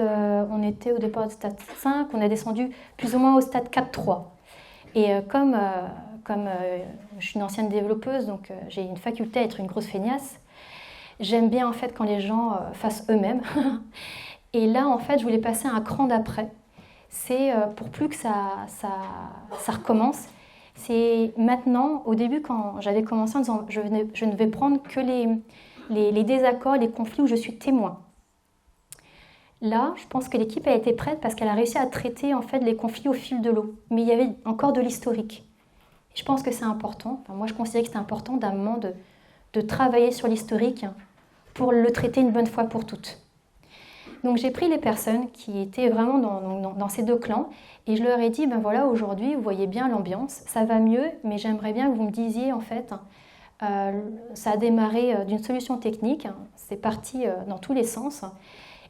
on était au départ du stade 5, on a descendu plus ou moins au stade 4-3. Et comme je suis une ancienne développeuse, donc j'ai une faculté à être une grosse feignasse, j'aime bien en fait quand les gens fassent eux-mêmes. Et là, en fait, je voulais passer un cran d'après. C'est pour plus que ça recommence. C'est maintenant, au début, quand j'avais commencé en disant je ne vais prendre que les désaccords, les conflits où je suis témoin. Là, je pense que l'équipe a été prête parce qu'elle a réussi à traiter en fait les conflits au fil de l'eau. Mais il y avait encore de l'historique. Je pense que c'est important. Enfin, moi, je considère que c'est important d'un moment de travailler sur l'historique pour le traiter une bonne fois pour toutes. Donc j'ai pris les personnes qui étaient vraiment dans ces deux clans et je leur ai dit, voilà, aujourd'hui, vous voyez bien l'ambiance, ça va mieux, mais j'aimerais bien que vous me disiez, en fait, ça a démarré d'une solution technique, c'est parti dans tous les sens.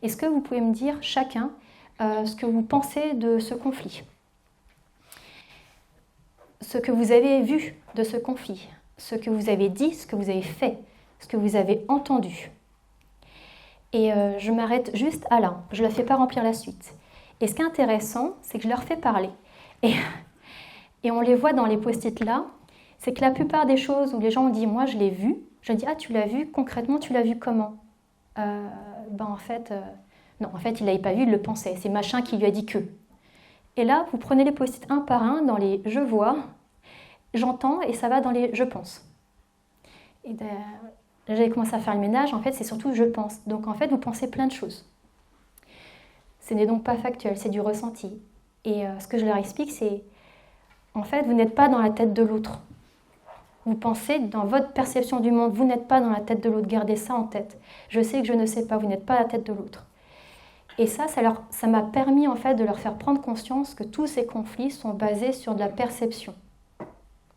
Est-ce que vous pouvez me dire chacun ce que vous pensez de ce conflit? Ce que vous avez vu de ce conflit, ce que vous avez dit, ce que vous avez fait, ce que vous avez entendu. Et je m'arrête juste à là, je ne leur fais pas remplir la suite. Et ce qui est intéressant, c'est que je leur fais parler. Et on les voit dans les post-it là, c'est que la plupart des choses où les gens ont dit « moi je l'ai vu », je dis « ah tu l'as vu, concrètement tu l'as vu comment ?» En fait, non, en fait il ne l'avait pas vu, il le pensait, c'est machin qui lui a dit que. Et là, vous prenez les post-it un par un dans les « je vois », « j'entends » et ça va dans les « je pense ». Et j'avais commencé à faire le ménage, en fait c'est surtout « je pense ». Donc en fait vous pensez plein de choses. Ce n'est donc pas factuel, c'est du ressenti. Et ce que je leur explique, c'est en fait vous n'êtes pas dans la tête de l'autre. Vous pensez dans votre perception du monde, vous n'êtes pas dans la tête de l'autre, gardez ça en tête. Je sais que je ne sais pas, vous n'êtes pas la tête de l'autre. Et ça m'a permis en fait de leur faire prendre conscience que tous ces conflits sont basés sur de la perception.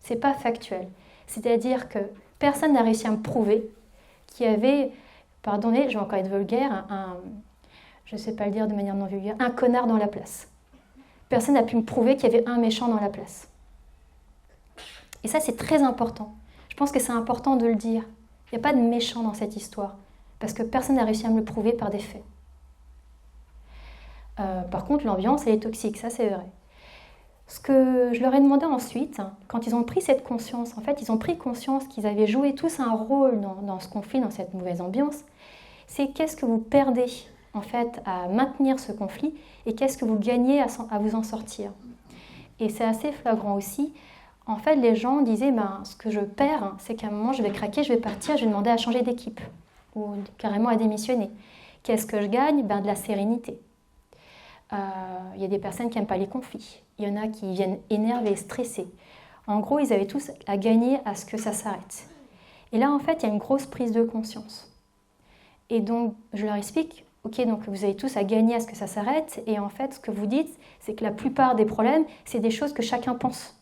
C'est pas factuel. C'est-à-dire que personne n'a réussi à me prouver qu'il y avait, pardonnez, je vais encore être vulgaire, je ne sais pas le dire de manière non vulgaire, un connard dans la place. Personne n'a pu me prouver qu'il y avait un méchant dans la place. Et ça, c'est très important. Je pense que c'est important de le dire. Il n'y a pas de méchant dans cette histoire, parce que personne n'a réussi à me le prouver par des faits. Par contre, l'ambiance, elle est toxique, ça c'est vrai. Ce que je leur ai demandé ensuite, quand ils ont pris cette conscience, en fait, ils ont pris conscience qu'ils avaient joué tous un rôle dans ce conflit, dans cette mauvaise ambiance, c'est qu'est-ce que vous perdez en fait à maintenir ce conflit et qu'est-ce que vous gagnez à vous en sortir. Et c'est assez flagrant aussi. En fait, les gens disaient, ce que je perds, c'est qu'à un moment, je vais craquer, je vais partir, je vais demander à changer d'équipe ou carrément à démissionner. Qu'est-ce que je gagne ? De la sérénité. Il y a des personnes qui n'aiment pas les conflits. Il y en a qui viennent énervés, stressés. En gros, ils avaient tous à gagner à ce que ça s'arrête. Et là, en fait, il y a une grosse prise de conscience. Et donc, je leur explique, ok, donc vous avez tous à gagner à ce que ça s'arrête. Et en fait, ce que vous dites, c'est que la plupart des problèmes, c'est des choses que chacun pense.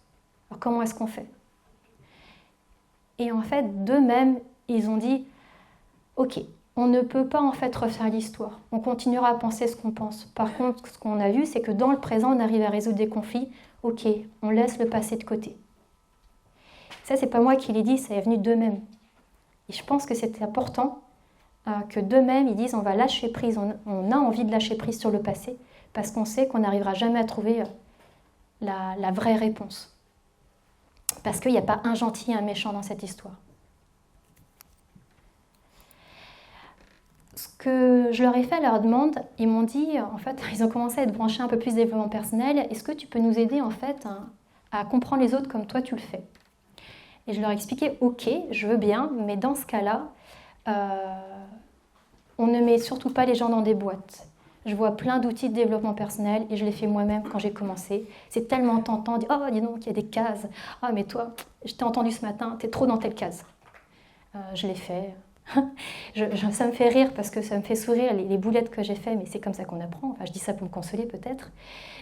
Alors, comment est-ce qu'on fait ? Et en fait, d'eux-mêmes, ils ont dit, ok, on ne peut pas en fait refaire l'histoire. On continuera à penser ce qu'on pense. Par contre, ce qu'on a vu, c'est que dans le présent, on arrive à résoudre des conflits. Ok, on laisse le passé de côté. Ça, c'est pas moi qui l'ai dit, ça est venu d'eux-mêmes. Et je pense que c'est important que d'eux-mêmes, ils disent on va lâcher prise, on a envie de lâcher prise sur le passé, parce qu'on sait qu'on n'arrivera jamais à trouver la vraie réponse. Parce qu'il n'y a pas un gentil et un méchant dans cette histoire. Ce que je leur ai fait à leur demande, ils m'ont dit, en fait, ils ont commencé à être branchés un peu plus développement personnel. Est-ce que tu peux nous aider en fait à comprendre les autres comme toi tu le fais ? Et je leur ai expliqué, ok, je veux bien, mais dans ce cas-là, on ne met surtout pas les gens dans des boîtes. Je vois plein d'outils de développement personnel et je l'ai fait moi-même quand j'ai commencé. C'est tellement tentant, oh dis donc, il y a des cases. Ah mais toi, je t'ai entendu ce matin, t'es trop dans telle case. Je l'ai fait. Ça me fait rire parce que ça me fait sourire les boulettes que j'ai fait, mais c'est comme ça qu'on apprend. Enfin, je dis ça pour me consoler peut-être.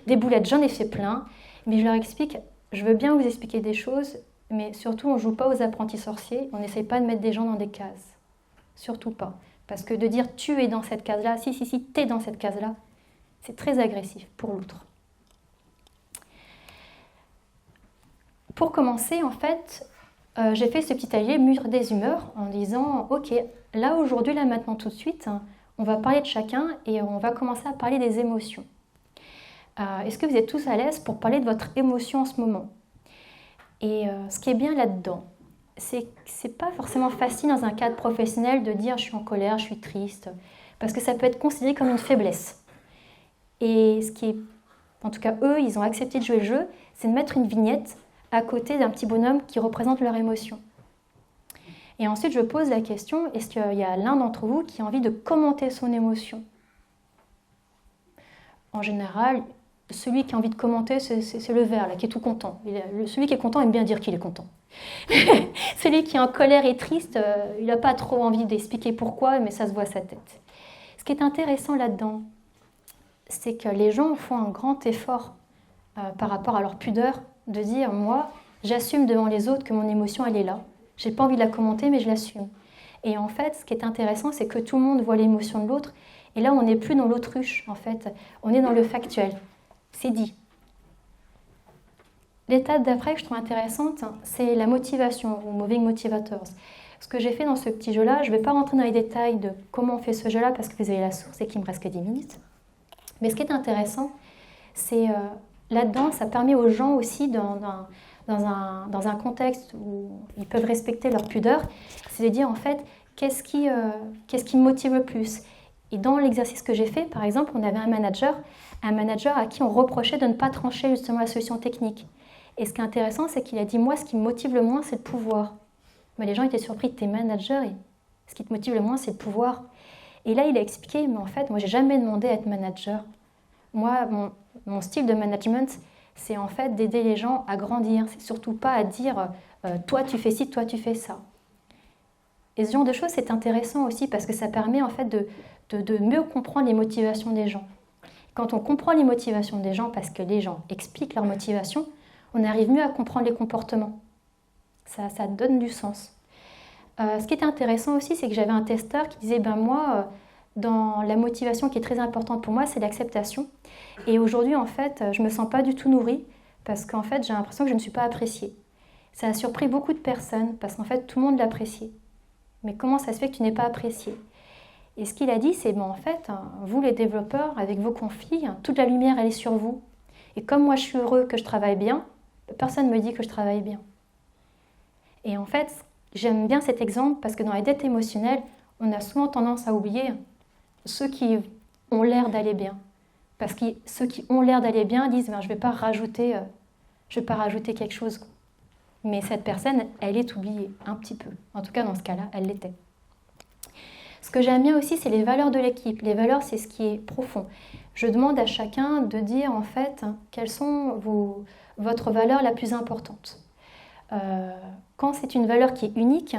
Des boulettes, j'en ai fait plein, mais je leur explique, je veux bien vous expliquer des choses, mais surtout on ne joue pas aux apprentis sorciers, on n'essaye pas de mettre des gens dans des cases. Surtout pas. Parce que de dire tu es dans cette case-là, si, t'es dans cette case-là, c'est très agressif pour l'autre. Pour commencer, en fait, j'ai fait ce petit atelier mur des humeurs en disant ok, là aujourd'hui, là maintenant tout de suite, on va parler de chacun et on va commencer à parler des émotions. Est-ce que vous êtes tous à l'aise pour parler de votre émotion en ce moment ? Et ce qui est bien là-dedans, c'est pas forcément facile dans un cadre professionnel de dire je suis en colère, je suis triste, parce que ça peut être considéré comme une faiblesse. Et ce qui est, en tout cas eux, ils ont accepté de jouer le jeu, c'est de mettre une vignette à côté d'un petit bonhomme qui représente leur émotion. Et ensuite je pose la question, est-ce qu'il y a l'un d'entre vous qui a envie de commenter son émotion ? En général, celui qui a envie de commenter, c'est le vert, là, qui est tout content. Celui qui est content aime bien dire qu'il est content. Celui qui est en colère et triste, il n'a pas trop envie d'expliquer pourquoi, mais ça se voit à sa tête. Ce qui est intéressant là-dedans, c'est que les gens font un grand effort par rapport à leur pudeur, de dire, moi, j'assume devant les autres que mon émotion, elle est là. J'ai pas envie de la commenter, mais je l'assume. Et en fait, ce qui est intéressant, c'est que tout le monde voit l'émotion de l'autre, et là, on n'est plus dans l'autruche, en fait. On est dans le factuel. C'est dit. L'étape d'après que je trouve intéressante, c'est la motivation, ou Moving Motivators. Ce que j'ai fait dans ce petit jeu-là, je ne vais pas rentrer dans les détails de comment on fait ce jeu-là, parce que vous avez la source et qu'il me reste que 10 minutes. Mais ce qui est intéressant, c'est là-dedans, ça permet aux gens aussi, dans un contexte où ils peuvent respecter leur pudeur, c'est de dire en fait, qu'est-ce qui me motive le plus? Et dans l'exercice que j'ai fait, par exemple, on avait un manager à qui on reprochait de ne pas trancher justement la solution technique. Et ce qui est intéressant, c'est qu'il a dit, moi, ce qui me motive le moins, c'est le pouvoir. Mais les gens étaient surpris, t'es manager, et ce qui te motive le moins, c'est le pouvoir. Et là, il a expliqué, mais en fait, moi, j'ai jamais demandé à être manager. Moi, mon style de management, c'est en fait d'aider les gens à grandir. C'est surtout pas à dire, toi, tu fais ci, toi, tu fais ça. Et ce genre de choses, c'est intéressant aussi parce que ça permet en fait de mieux comprendre les motivations des gens. Quand on comprend les motivations des gens, parce que les gens expliquent leurs motivations, on arrive mieux à comprendre les comportements. Ça donne du sens. Ce qui était intéressant aussi, c'est que j'avais un testeur qui disait, moi, dans la motivation qui est très importante pour moi, c'est l'acceptation. Et aujourd'hui, en fait, je ne me sens pas du tout nourrie parce qu'en fait, j'ai l'impression que je ne suis pas appréciée. Ça a surpris beaucoup de personnes parce qu'en fait, tout le monde l'appréciait. Mais comment ça se fait que tu n'es pas apprécié? Et ce qu'il a dit, c'est, en fait, vous les développeurs, avec vos conflits, toute la lumière, elle est sur vous. Et comme moi, je suis heureux que je travaille bien, personne ne me dit que je travaille bien. Et en fait, j'aime bien cet exemple parce que dans les dettes émotionnelles, on a souvent tendance à oublier ceux qui ont l'air d'aller bien. Parce que ceux qui ont l'air d'aller bien disent, je ne vais pas rajouter quelque chose. Mais cette personne, elle est oubliée un petit peu. En tout cas, dans ce cas-là, elle l'était. Ce que j'aime bien aussi, c'est les valeurs de l'équipe. Les valeurs, c'est ce qui est profond. Je demande à chacun de dire, en fait, quelles sont votre valeur la plus importante. Quand c'est une valeur qui est unique,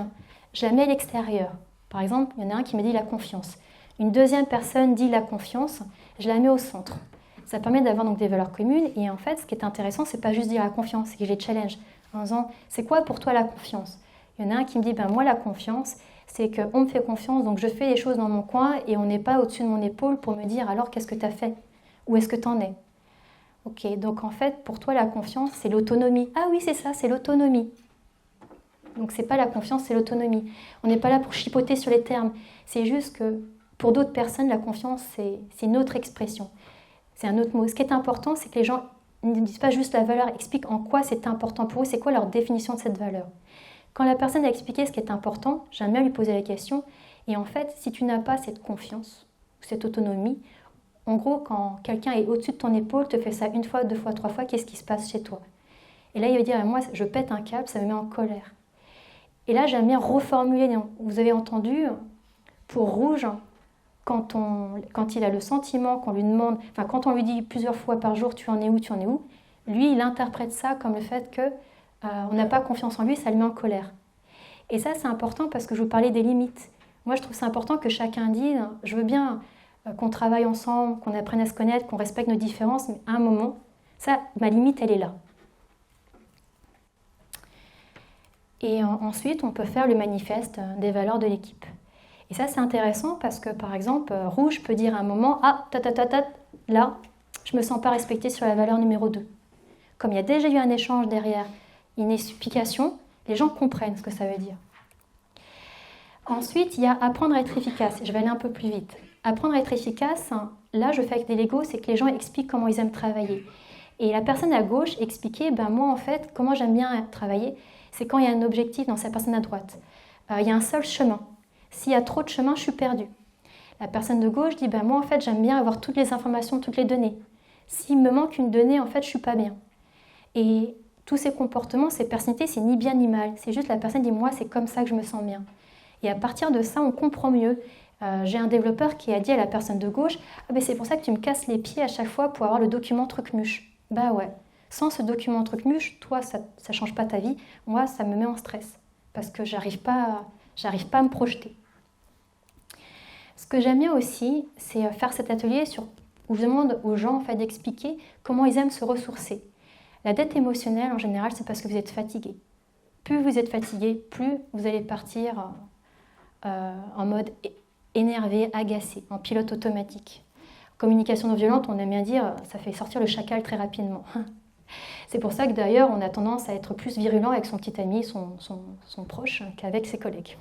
je la mets à l'extérieur. Par exemple, il y en a un qui me dit la confiance. Une deuxième personne dit la confiance, je la mets au centre. Ça permet d'avoir donc des valeurs communes. Et en fait, ce qui est intéressant, c'est pas juste dire la confiance, c'est que je les challenge en disant, c'est quoi pour toi la confiance? Il y en a un qui me dit, moi la confiance, c'est qu'on me fait confiance, donc je fais les choses dans mon coin et on n'est pas au-dessus de mon épaule pour me dire, alors qu'est-ce que tu as fait? Où est-ce que tu en es? Ok, donc en fait, pour toi la confiance, c'est l'autonomie. Ah oui, c'est ça, c'est l'autonomie. Donc c'est pas la confiance, c'est l'autonomie. On n'est pas là pour chipoter sur les termes. C'est juste que pour d'autres personnes, la confiance, c'est une autre expression. C'est un autre mot. Ce qui est important, c'est que les gens ne disent pas juste la valeur, expliquent en quoi c'est important pour eux, c'est quoi leur définition de cette valeur. Quand la personne a expliqué ce qui est important, j'aime bien lui poser la question. Et en fait, si tu n'as pas cette confiance, cette autonomie, en gros, quand quelqu'un est au-dessus de ton épaule, te fait ça une fois, deux fois, trois fois, qu'est-ce qui se passe chez toi? Et là, il va dire, moi, je pète un câble, ça me met en colère. Et là, j'aime bien reformuler. Vous avez entendu, pour Rouge, quand il a le sentiment qu'on lui demande, quand on lui dit plusieurs fois par jour, tu en es où, lui, il interprète ça comme le fait qu'on n'a pas confiance en lui, ça le met en colère. Et ça, c'est important parce que je vous parlais des limites. Moi, je trouve c'est important que chacun dise, je veux bien qu'on travaille ensemble, qu'on apprenne à se connaître, qu'on respecte nos différences, mais à un moment, ça, ma limite, elle est là. Et ensuite, on peut faire le manifeste des valeurs de l'équipe. Et ça, c'est intéressant parce que, par exemple, Rouge peut dire à un moment, là, je ne me sens pas respectée sur la valeur numéro 2. Comme il y a déjà eu un échange derrière, une explication, les gens comprennent ce que ça veut dire. Ensuite, il y a apprendre à être efficace. Je vais aller un peu plus vite. Apprendre à être efficace, là, je fais avec des Legos, c'est que les gens expliquent comment ils aiment travailler. Et la personne à gauche expliquait, moi, en fait, comment j'aime bien travailler, c'est quand il y a un objectif dans sa personne à droite. Il y a un seul chemin. S'il y a trop de chemins, je suis perdue. La personne de gauche dit, moi, en fait, j'aime bien avoir toutes les informations, toutes les données. S'il me manque une donnée, en fait, je ne suis pas bien. Et tous ces comportements, ces personnalités, c'est ni bien ni mal. C'est juste la personne dit, moi, c'est comme ça que je me sens bien. Et à partir de ça, on comprend mieux. J'ai un développeur qui a dit à la personne de gauche, c'est pour ça que tu me casses les pieds à chaque fois pour avoir le document truc-muche. Ouais. Sans ce document truc-muche, toi, ça ne change pas ta vie. Moi, ça me met en stress parce que j'arrive pas à me projeter. Ce que j'aime bien aussi, c'est faire cet atelier où je demande aux gens d'expliquer comment ils aiment se ressourcer. La dette émotionnelle, en général, c'est parce que vous êtes fatigué. Plus vous êtes fatigué, plus vous allez partir en mode énervé, agacé, en pilote automatique. Communication non violente, on aime bien dire, ça fait sortir le chacal très rapidement. C'est pour ça que d'ailleurs, on a tendance à être plus virulent avec son petit ami, son proche, qu'avec ses collègues.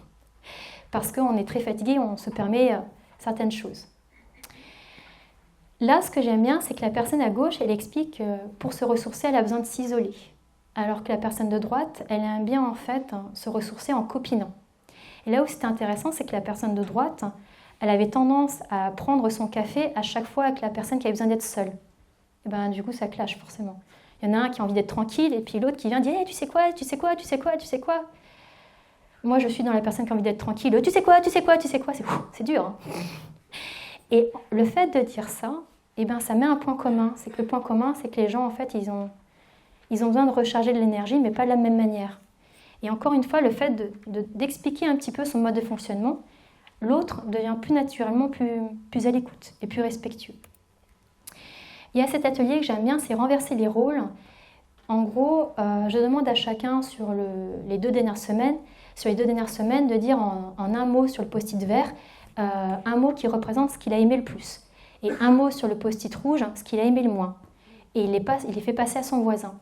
Parce qu'on est très fatigué, on se permet certaines choses. Là, ce que j'aime bien, c'est que la personne à gauche, elle explique que pour se ressourcer, elle a besoin de s'isoler. Alors que la personne de droite, elle aime bien en fait se ressourcer en copinant. Et là où c'était intéressant, c'est que la personne de droite, elle avait tendance à prendre son café à chaque fois avec la personne qui avait besoin d'être seule. Et ben du coup, ça clash forcément. Il y en a un qui a envie d'être tranquille et puis l'autre qui vient dire hey, tu sais quoi, tu sais quoi, tu sais quoi, tu sais quoi. Moi, je suis dans la personne qui a envie d'être tranquille. Tu sais quoi, tu sais quoi, tu sais quoi. C'est dur. Hein. Et le fait de dire ça, eh ben, ça met un point commun. C'est que le point commun, c'est que les gens, en fait, ils ont besoin de recharger de l'énergie, mais pas de la même manière. Et encore une fois, le fait d'expliquer un petit peu son mode de fonctionnement, l'autre devient plus naturellement plus à l'écoute et plus respectueux. Il y a cet atelier que j'aime bien, c'est renverser les rôles. En gros, je demande à chacun sur les 2 dernières semaines, de dire en un mot sur le post-it vert, un mot qui représente ce qu'il a aimé le plus. Et un mot sur le post-it rouge, ce qu'il a aimé le moins. Et il les fait passer à son voisin.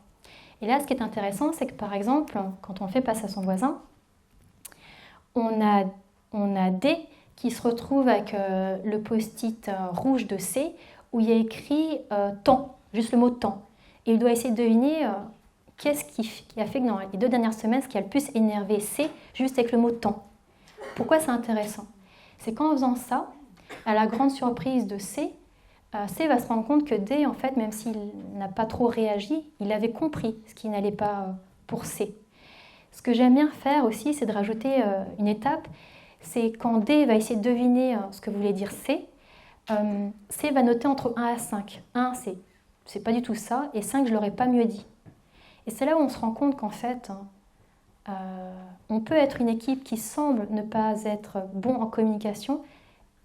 Et là, ce qui est intéressant, c'est que par exemple, quand on le fait passer à son voisin, on a D qui se retrouve avec le post-it rouge de C, où il y a écrit temps, juste le mot temps. Et il doit essayer de deviner qu'est-ce qui a fait que dans les 2 dernières semaines, ce qui a le plus énervé C, juste avec le mot temps. Pourquoi c'est intéressant? C'est qu'en faisant ça, à la grande surprise de C, C va se rendre compte que D, en fait, même s'il n'a pas trop réagi, il avait compris ce qui n'allait pas pour C. Ce que j'aime bien faire aussi, c'est de rajouter une étape, c'est quand D va essayer de deviner ce que voulait dire C, C va noter entre 1 à 5. 1, c'est pas du tout ça, et 5, je l'aurais pas mieux dit. Et c'est là où on se rend compte qu'en fait, on peut être une équipe qui semble ne pas être bon en communication,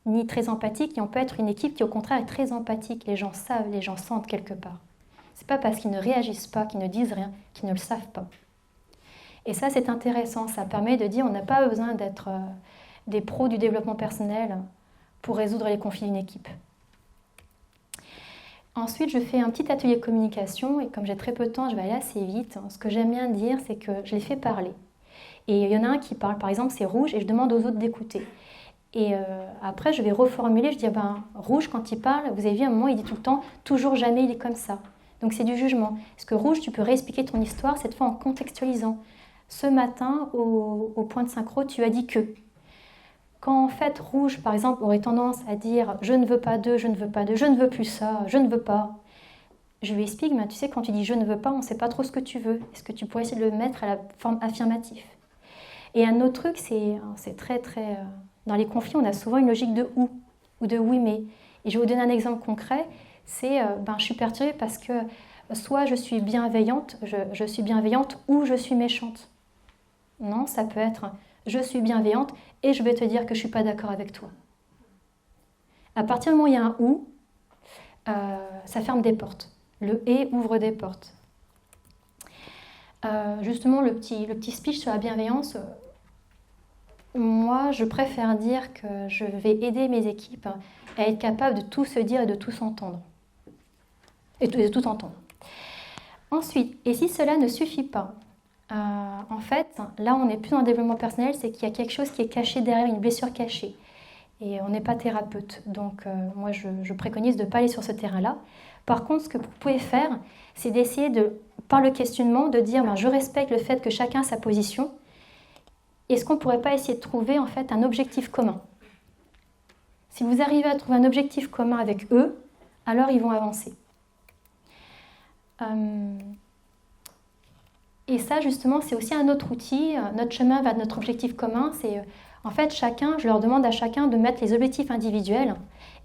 ni très empathique, et on peut être une équipe qui au contraire est très empathique. Les gens savent, les gens sentent quelque part. C'est pas parce qu'ils ne réagissent pas, qu'ils ne disent rien, qu'ils ne le savent pas. Et ça, c'est intéressant. Ça permet de dire on n'a pas besoin d'être des pros du développement personnel pour résoudre les conflits d'une équipe. Ensuite, je fais un petit atelier communication et comme j'ai très peu de temps, je vais aller assez vite. Ce que j'aime bien dire, c'est que je les fais parler. Et il y en a un qui parle, par exemple, c'est rouge, et je demande aux autres d'écouter. Et après, je vais reformuler, je dis, rouge, quand il parle, vous avez vu, à un moment, il dit tout le temps, toujours, jamais, il est comme ça. Donc c'est du jugement. Est-ce que rouge, tu peux réexpliquer ton histoire, cette fois en contextualisant. Ce matin, au point de synchro, tu as dit que. Quand en fait, rouge, par exemple, aurait tendance à dire, je ne veux pas de, je ne veux pas de, je ne veux plus ça, je ne veux pas. Je lui explique, tu sais, quand tu dis je ne veux pas, on ne sait pas trop ce que tu veux. Est-ce que tu pourrais essayer de le mettre à la forme affirmative? Et un autre truc, c'est très, très... Dans les conflits, on a souvent une logique de ou de oui, mais. Et je vais vous donner un exemple concret. C'est, je suis perturbée parce que soit je suis bienveillante, je suis bienveillante ou je suis méchante. Non, ça peut être je suis bienveillante et je vais te dire que je ne suis pas d'accord avec toi. À partir du moment où il y a un ou, ça ferme des portes. Le et ouvre des portes. Justement, le petit speech sur la bienveillance, moi, je préfère dire que je vais aider mes équipes à être capables de tout se dire et de tout s'entendre. Et de tout entendre. Ensuite, et si cela ne suffit pas, en fait, là, on n'est plus dans le développement personnel, c'est qu'il y a quelque chose qui est caché derrière, une blessure cachée. Et on n'est pas thérapeute. Donc, moi, je préconise de ne pas aller sur ce terrain-là. Par contre, ce que vous pouvez faire, c'est d'essayer, par le questionnement, de dire je respecte le fait que chacun a sa position. Est-ce qu'on ne pourrait pas essayer de trouver, en fait, un objectif commun? Si vous arrivez à trouver un objectif commun avec eux, alors ils vont avancer. Et ça, justement, c'est aussi un autre outil. Notre chemin vers notre objectif commun, c'est en fait je leur demande à chacun de mettre les objectifs individuels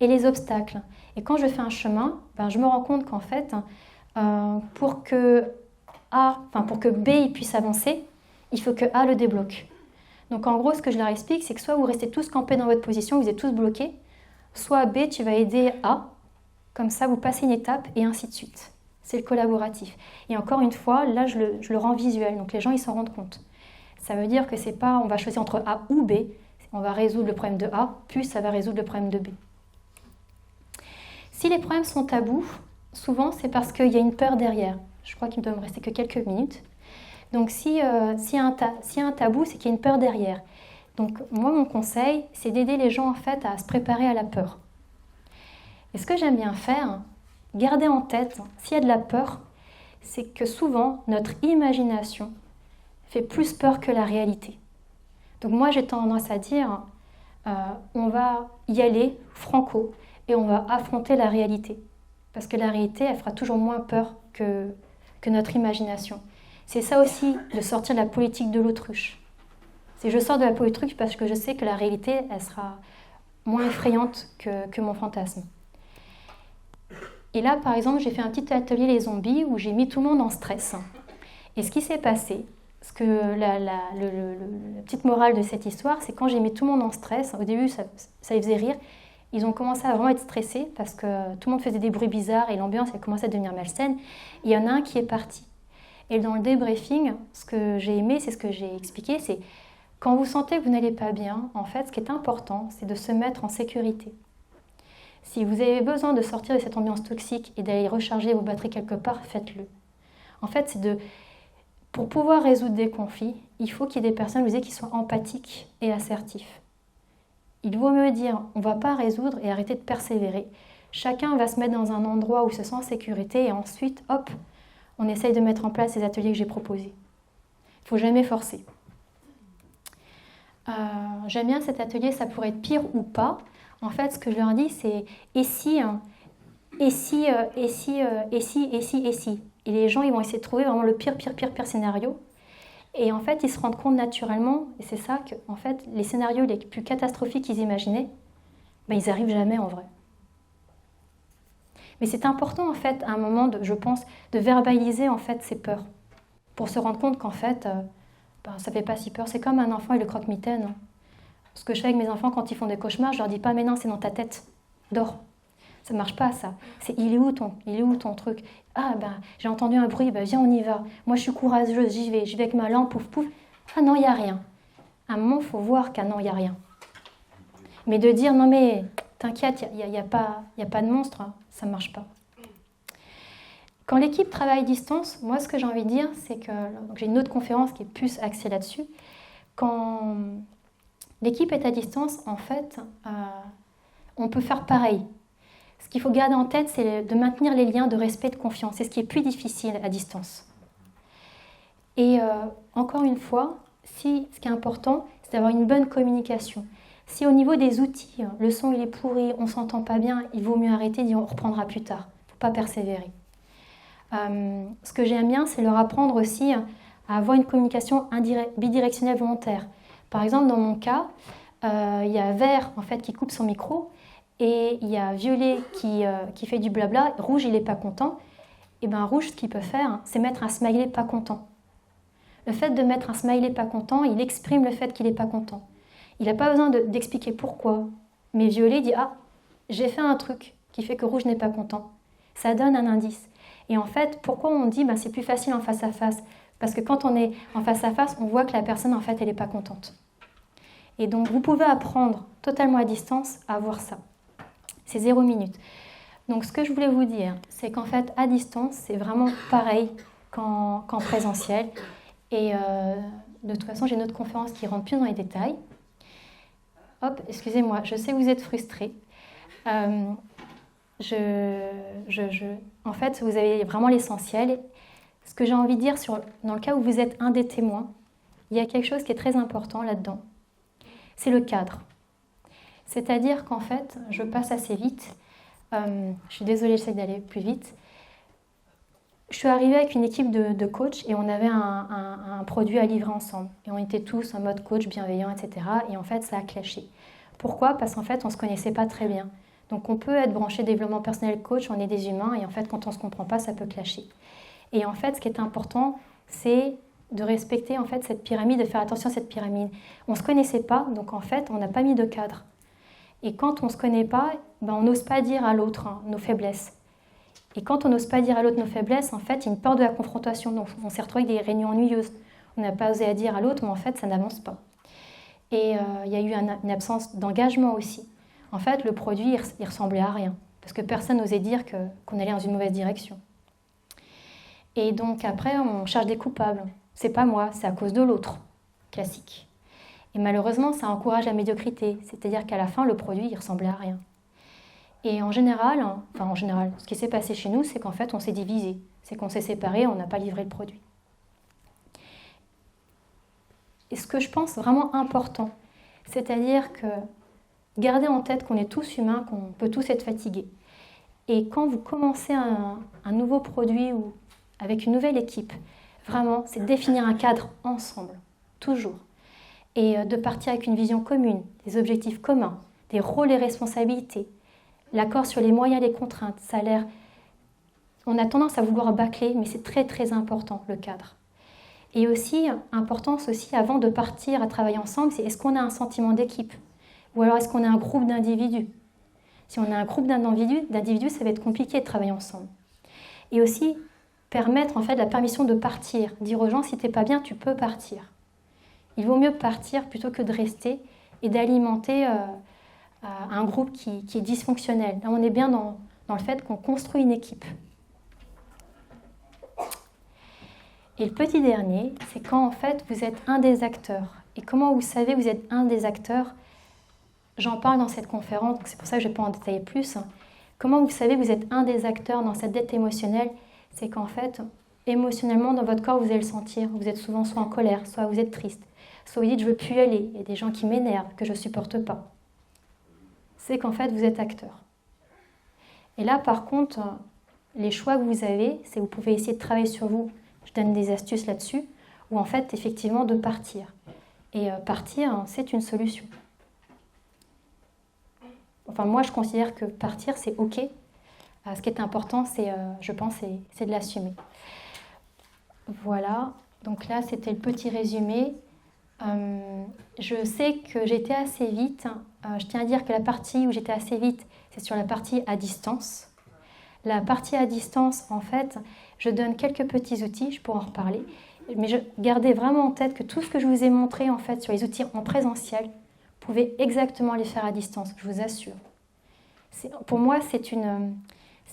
et les obstacles. Et quand je fais un chemin, je me rends compte qu'en fait, pour que B il puisse avancer, il faut que A le débloque. Donc en gros, ce que je leur explique, c'est que soit vous restez tous campés dans votre position, vous êtes tous bloqués, soit B, tu vas aider A, comme ça vous passez une étape et ainsi de suite. C'est le collaboratif. Et encore une fois, là, je le rends visuel, donc les gens, ils s'en rendent compte. Ça veut dire que c'est pas, on va choisir entre A ou B, on va résoudre le problème de A, puis ça va résoudre le problème de B. Si les problèmes sont tabous, souvent, c'est parce qu'il y a une peur derrière. Je crois qu'il ne doit me rester que quelques minutes. Donc, s'il y a un tabou, c'est qu'il y a une peur derrière. Donc, moi, mon conseil, c'est d'aider les gens, en fait, à se préparer à la peur. Et ce que j'aime bien faire, garder en tête, s'il y a de la peur, c'est que souvent, notre imagination fait plus peur que la réalité. Donc moi, j'ai tendance à dire, on va y aller franco et on va affronter la réalité. Parce que la réalité, elle fera toujours moins peur que notre imagination. C'est ça aussi, de sortir de la politique de l'autruche. C'est je sors de la politique parce que je sais que la réalité, elle sera moins effrayante que mon fantasme. Et là, par exemple, j'ai fait un petit atelier les zombies où j'ai mis tout le monde en stress. Et ce qui s'est passé, la petite morale de cette histoire, c'est quand j'ai mis tout le monde en stress, au début ça les faisait rire, ils ont commencé à vraiment être stressés parce que tout le monde faisait des bruits bizarres et l'ambiance elle commençait à devenir malsaine. Et il y en a un qui est parti. Et dans le débriefing, ce que j'ai aimé, c'est ce que j'ai expliqué, c'est quand vous sentez que vous n'allez pas bien, en fait, ce qui est important, c'est de se mettre en sécurité. Si vous avez besoin de sortir de cette ambiance toxique et d'aller recharger vos batteries quelque part, faites-le. En fait, pour pouvoir résoudre des conflits, il faut qu'il y ait des personnes, qui soient empathiques et assertifs. Il vaut mieux dire, on ne va pas résoudre et arrêter de persévérer. Chacun va se mettre dans un endroit où il se sent en sécurité et ensuite, hop, on essaye de mettre en place les ateliers que j'ai proposés. Il ne faut jamais forcer. J'aime bien cet atelier, ça pourrait être pire ou pas. En fait, ce que je leur dis, c'est et si. Et les gens, ils vont essayer de trouver vraiment le pire scénario. Et en fait, ils se rendent compte naturellement, et c'est ça que, en fait, les scénarios les plus catastrophiques qu'ils imaginaient, ben, ils n'arrivent jamais en vrai. Mais c'est important, en fait, à un moment, je pense, de verbaliser, en fait, ces peurs. Pour se rendre compte qu'en fait, ça ne fait pas si peur. C'est comme un enfant et le croque-mitaine. Ce que je fais avec mes enfants quand ils font des cauchemars, je leur dis pas, mais non, c'est dans ta tête, dors. Ça ne marche pas, ça. C'est, il est où ton truc? Ah, ben, j'ai entendu un bruit, ben, viens, on y va. Moi, je suis courageuse, j'y vais avec ma lampe, pouf, pouf. Ah non, il n'y a rien. À un moment, il faut voir qu'à non, il n'y a rien. Mais de dire, non, mais t'inquiète, il n'y a pas de monstre, hein, ça ne marche pas. Quand l'équipe travaille à distance, moi, ce que j'ai envie de dire, c'est que donc, j'ai une autre conférence qui est plus axée là-dessus. Quand l'équipe est à distance, en fait, on peut faire pareil. Ce qu'il faut garder en tête, c'est de maintenir les liens de respect et de confiance. C'est ce qui est plus difficile à distance. Et encore une fois, ce qui est important, c'est d'avoir une bonne communication. Si au niveau des outils, le son il est pourri, on ne s'entend pas bien, il vaut mieux arrêter et dire on reprendra plus tard. Il ne faut pas persévérer. Ce que j'aime bien, c'est leur apprendre aussi à avoir une communication bidirectionnelle volontaire. Par exemple, dans mon cas, il y a Vert en fait, qui coupe son micro et il y a Violet qui fait du blabla. Rouge, il n'est pas content. Et bien Rouge, ce qu'il peut faire, c'est mettre un smiley pas content. Le fait de mettre un smiley pas content, il exprime le fait qu'il n'est pas content. Il n'a pas besoin d'expliquer pourquoi. Mais Violet dit « Ah, j'ai fait un truc qui fait que Rouge n'est pas content. » Ça donne un indice. Et en fait, pourquoi on dit c'est plus facile en face à face? Parce que quand on est en face à face, on voit que la personne, en fait, elle n'est pas contente. Et donc, vous pouvez apprendre totalement à distance à voir ça. C'est 0 minute. Donc, ce que je voulais vous dire, c'est qu'en fait, à distance, c'est vraiment pareil qu'en présentiel. Et de toute façon, j'ai une autre conférence qui rentre plus dans les détails. Hop, excusez-moi, je sais que vous êtes frustrés. En fait, vous avez vraiment l'essentiel. Ce que j'ai envie de dire, dans le cas où vous êtes un des témoins, il y a quelque chose qui est très important là-dedans. C'est le cadre. C'est-à-dire qu'en fait, je passe assez vite. Je suis désolée, j'essaie d'aller plus vite. Je suis arrivée avec une équipe de coachs et on avait un produit à livrer ensemble. Et on était tous en mode coach bienveillant, etc. Et en fait, ça a clashé. Pourquoi? Parce qu'en fait, on ne se connaissait pas très bien. Donc on peut être branché développement personnel coach, on est des humains et en fait quand on ne se comprend pas, ça peut clasher. Et en fait ce qui est important, c'est de respecter en fait cette pyramide, de faire attention à cette pyramide. On ne se connaissait pas, donc en fait on n'a pas mis de cadre. Et quand on ne se connaît pas, on n'ose pas dire à l'autre nos faiblesses. Et quand on n'ose pas dire à l'autre nos faiblesses, en fait il y a une peur de la confrontation. Donc on s'est retrouvé avec des réunions ennuyeuses. On n'a pas osé à dire à l'autre, mais en fait ça n'avance pas. Et il y a eu une absence d'engagement aussi. En fait, le produit, il ressemblait à rien, parce que personne n'osait dire qu'on allait dans une mauvaise direction. Et donc après, on cherche des coupables. C'est pas moi, c'est à cause de l'autre. Classique. Et malheureusement, ça encourage la médiocrité, c'est-à-dire qu'à la fin, le produit, il ressemblait à rien. Et en général, ce qui s'est passé chez nous, c'est qu'en fait, on s'est divisé. C'est qu'on s'est séparés, on n'a pas livré le produit. Et ce que je pense vraiment important, c'est-à-dire que gardez en tête qu'on est tous humains, qu'on peut tous être fatigués. Et quand vous commencez un nouveau produit ou avec une nouvelle équipe, vraiment, c'est de définir un cadre ensemble, toujours. Et de partir avec une vision commune, des objectifs communs, des rôles et responsabilités, l'accord sur les moyens et les contraintes. Ça a l'air... On a tendance à vouloir bâcler, mais c'est très très important, le cadre. Et aussi, importance aussi, avant de partir à travailler ensemble, c'est est-ce qu'on a un sentiment d'équipe? Ou alors est-ce qu'on a un groupe d'individus? Si on a un groupe d'individus, ça va être compliqué de travailler ensemble. Et aussi, permettre en fait la permission de partir. Dire aux gens, si t'es pas bien, tu peux partir. Il vaut mieux partir plutôt que de rester et d'alimenter un groupe qui est dysfonctionnel. Là, on est bien dans le fait qu'on construit une équipe. Et le petit dernier, c'est quand en fait vous êtes un des acteurs. Et comment vous savez que vous êtes un des acteurs? J'en parle dans cette conférence, donc c'est pour ça que je ne vais pas en détailler plus. Comment vous savez que vous êtes un des acteurs dans cette dette émotionnelle? C'est qu'en fait, émotionnellement, dans votre corps, vous allez le sentir. Vous êtes souvent soit en colère, soit vous êtes triste, soit vous dites « je ne veux plus y aller », il y a des gens qui m'énervent, que je ne supporte pas. C'est qu'en fait, vous êtes acteur. Et là, par contre, les choix que vous avez, c'est que vous pouvez essayer de travailler sur vous. Je donne des astuces là-dessus, ou en fait, effectivement, de partir. Et partir, c'est une solution. Enfin, moi, je considère que partir, c'est OK. Ce qui est important, je pense, c'est de l'assumer. Voilà. Donc là, c'était le petit résumé. Je sais que j'étais assez vite. Je tiens à dire que la partie où j'étais assez vite, c'est sur la partie à distance. La partie à distance, en fait, je donne quelques petits outils, je pourrais en reparler. Mais gardez vraiment en tête que tout ce que je vous ai montré, en fait, sur les outils en présentiel, vous pouvez exactement les faire à distance, je vous assure. Pour moi,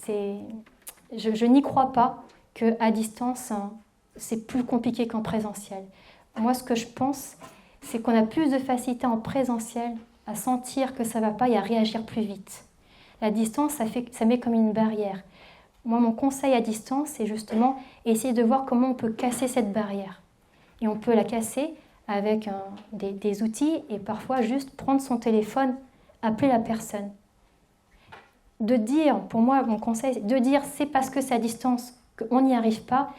je n'y crois pas qu'à distance, c'est plus compliqué qu'en présentiel. Moi, ce que je pense, c'est qu'on a plus de facilité en présentiel à sentir que ça ne va pas et à réagir plus vite. La distance, ça met comme une barrière. Moi, mon conseil à distance, c'est justement essayer de voir comment on peut casser cette barrière. Et on peut la casser avec des outils et parfois juste prendre son téléphone, appeler la personne. De dire, pour moi, mon conseil, c'est de dire c'est parce que c'est à distance qu'on n'y arrive pas,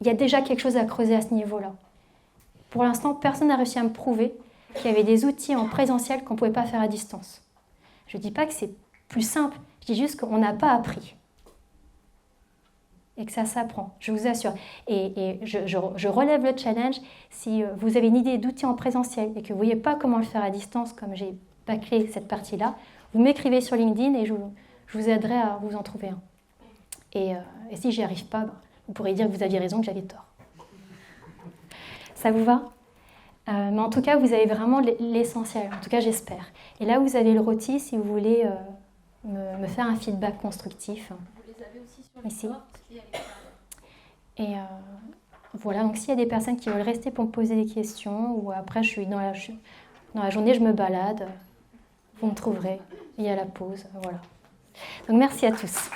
il y a déjà quelque chose à creuser à ce niveau-là. Pour l'instant, personne n'a réussi à me prouver qu'il y avait des outils en présentiel qu'on ne pouvait pas faire à distance. Je ne dis pas que c'est plus simple, je dis juste qu'on n'a pas appris. Et que ça s'apprend, je vous assure. Et je relève le challenge, si vous avez une idée d'outils en présentiel et que vous ne voyez pas comment le faire à distance, comme j'ai bâclé cette partie-là, vous m'écrivez sur LinkedIn et je vous aiderai à vous en trouver un. Et si j'y arrive pas, vous pourrez dire que vous aviez raison, que j'avais tort. Ça vous va? Mais en tout cas, vous avez vraiment l'essentiel. En tout cas, j'espère. Et là, vous avez le rôti si vous voulez me faire un feedback constructif. Vous les avez aussi sur ici. Et Et voilà, donc s'il y a des personnes qui veulent rester pour me poser des questions, ou après, je suis dans la journée, je me balade, vous me trouverez. Il y a la pause, voilà. Donc merci à tous.